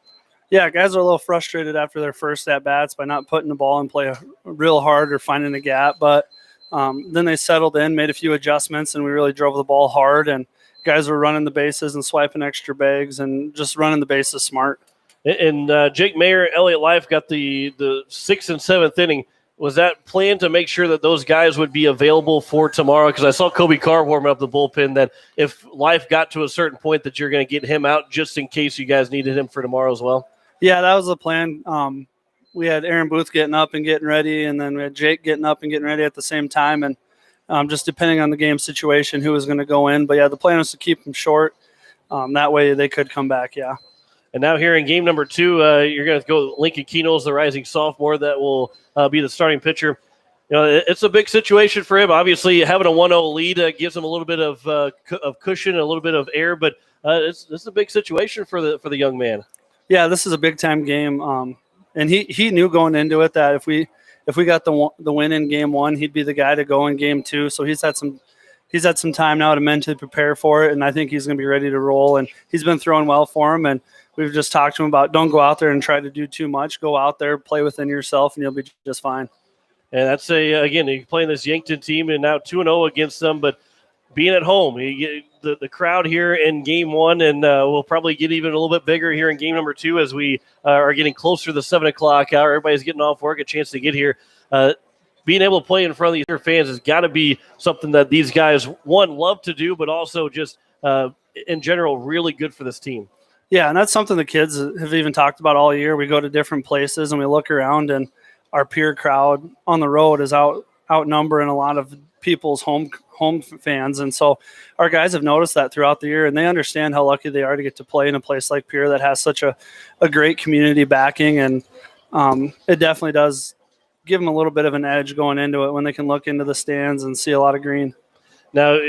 Yeah, guys are a little frustrated after their first at-bats by not putting the ball in play real hard or finding a gap, but then they settled in, made a few adjustments, and we really drove the ball hard, and guys were running the bases and swiping extra bags and just running the bases smart. And Jake Mayer, Elliott Life got the 6th and 7th inning. Was that planned to make sure that those guys would be available for tomorrow? Because I saw Kobe Carr warming up the bullpen that if Life got to a certain point that you're going to get him out just in case you guys needed him for tomorrow as well. Yeah, that was the plan. we had Aaron Booth getting up and getting ready, and then we had Jake getting up and getting ready at the same time, and just depending on the game situation, who was going to go in. But yeah, the plan was to keep them short. That way they could come back. Yeah. And now here in game number 2, you're going to go Lincoln Keno's the rising sophomore that will be the starting pitcher. It's a big situation for him. Obviously, having a 1-0 lead gives him a little bit of cushion, a little bit of air, but this is a big situation for the young man. Yeah, this is a big time game, and he knew going into it that if we got the win in game 1, he'd be the guy to go in game 2. So he's had some time now to mentally prepare for it, and I think he's going to be ready to roll. And he's been throwing well for him, and we've just talked to him about don't go out there and try to do too much. Go out there, play within yourself, and you'll be just fine. And that's again, you're playing this Yankton team, and now 2-0 against them, but being at home, you get the crowd here in game 1, and we'll probably get even a little bit bigger here in game number 2 as we are getting closer to the 7 o'clock hour. Everybody's getting off work, a chance to get here. Being able to play in front of these fans has got to be something that these guys, one, love to do, but also just in general really good for this team. Yeah, and that's something the kids have even talked about all year. We go to different places and we look around, and our peer crowd on the road is outnumbering a lot of people's home fans. And so our guys have noticed that throughout the year, and they understand how lucky they are to get to play in a place like Pierre that has such a great community backing. And it definitely does give them a little bit of an edge going into it when they can look into the stands and see a lot of green. Now,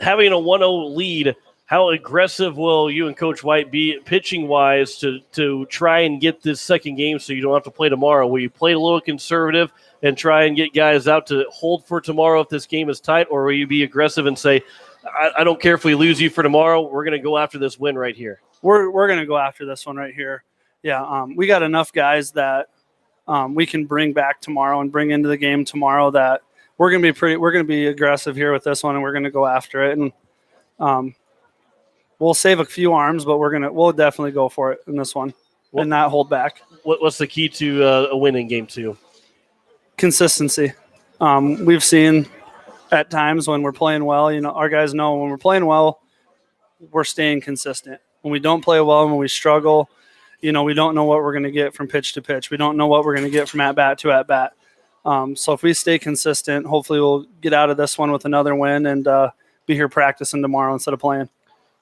having a 1-0 lead, how aggressive will you and Coach White be pitching-wise to try and get this second game so you don't have to play tomorrow? Will you play a little conservative and try and get guys out to hold for tomorrow if this game is tight, or will you be aggressive and say, I don't care if we lose you for tomorrow, we're going to go after this win right here? We're going to go after this one right here. Yeah, we got enough guys that we can bring back tomorrow and bring into the game tomorrow that we're going to be aggressive here with this one, and we're going to go after it. And we'll save a few arms, but we'll definitely go for it in this one and not hold back. What's the key to a win in game 2? Consistency. We've seen at times when we're playing well, our guys know when we're playing well, we're staying consistent. When we don't play well, when we struggle, we don't know what we're going to get from pitch to pitch. We don't know what we're going to get from at-bat to at-bat. So if we stay consistent, hopefully we'll get out of this one with another win and be here practicing tomorrow instead of playing.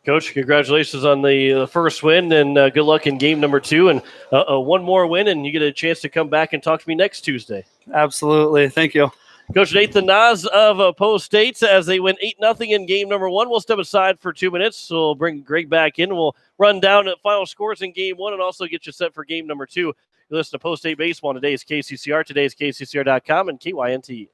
Coach, congratulations on the first win, and good luck in game number 2. And one more win, and you get a chance to come back and talk to me next Tuesday. Absolutely. Thank you. Coach Nathan Nas of Post States as they win 8-0 in game number 1. We'll step aside for 2 minutes. So we'll bring Greg back in. We'll run down the final scores in game 1 and also get you set for game number 2. You listen to Post State Baseball on today's KCCR, today's KCCR.com, and KYNT.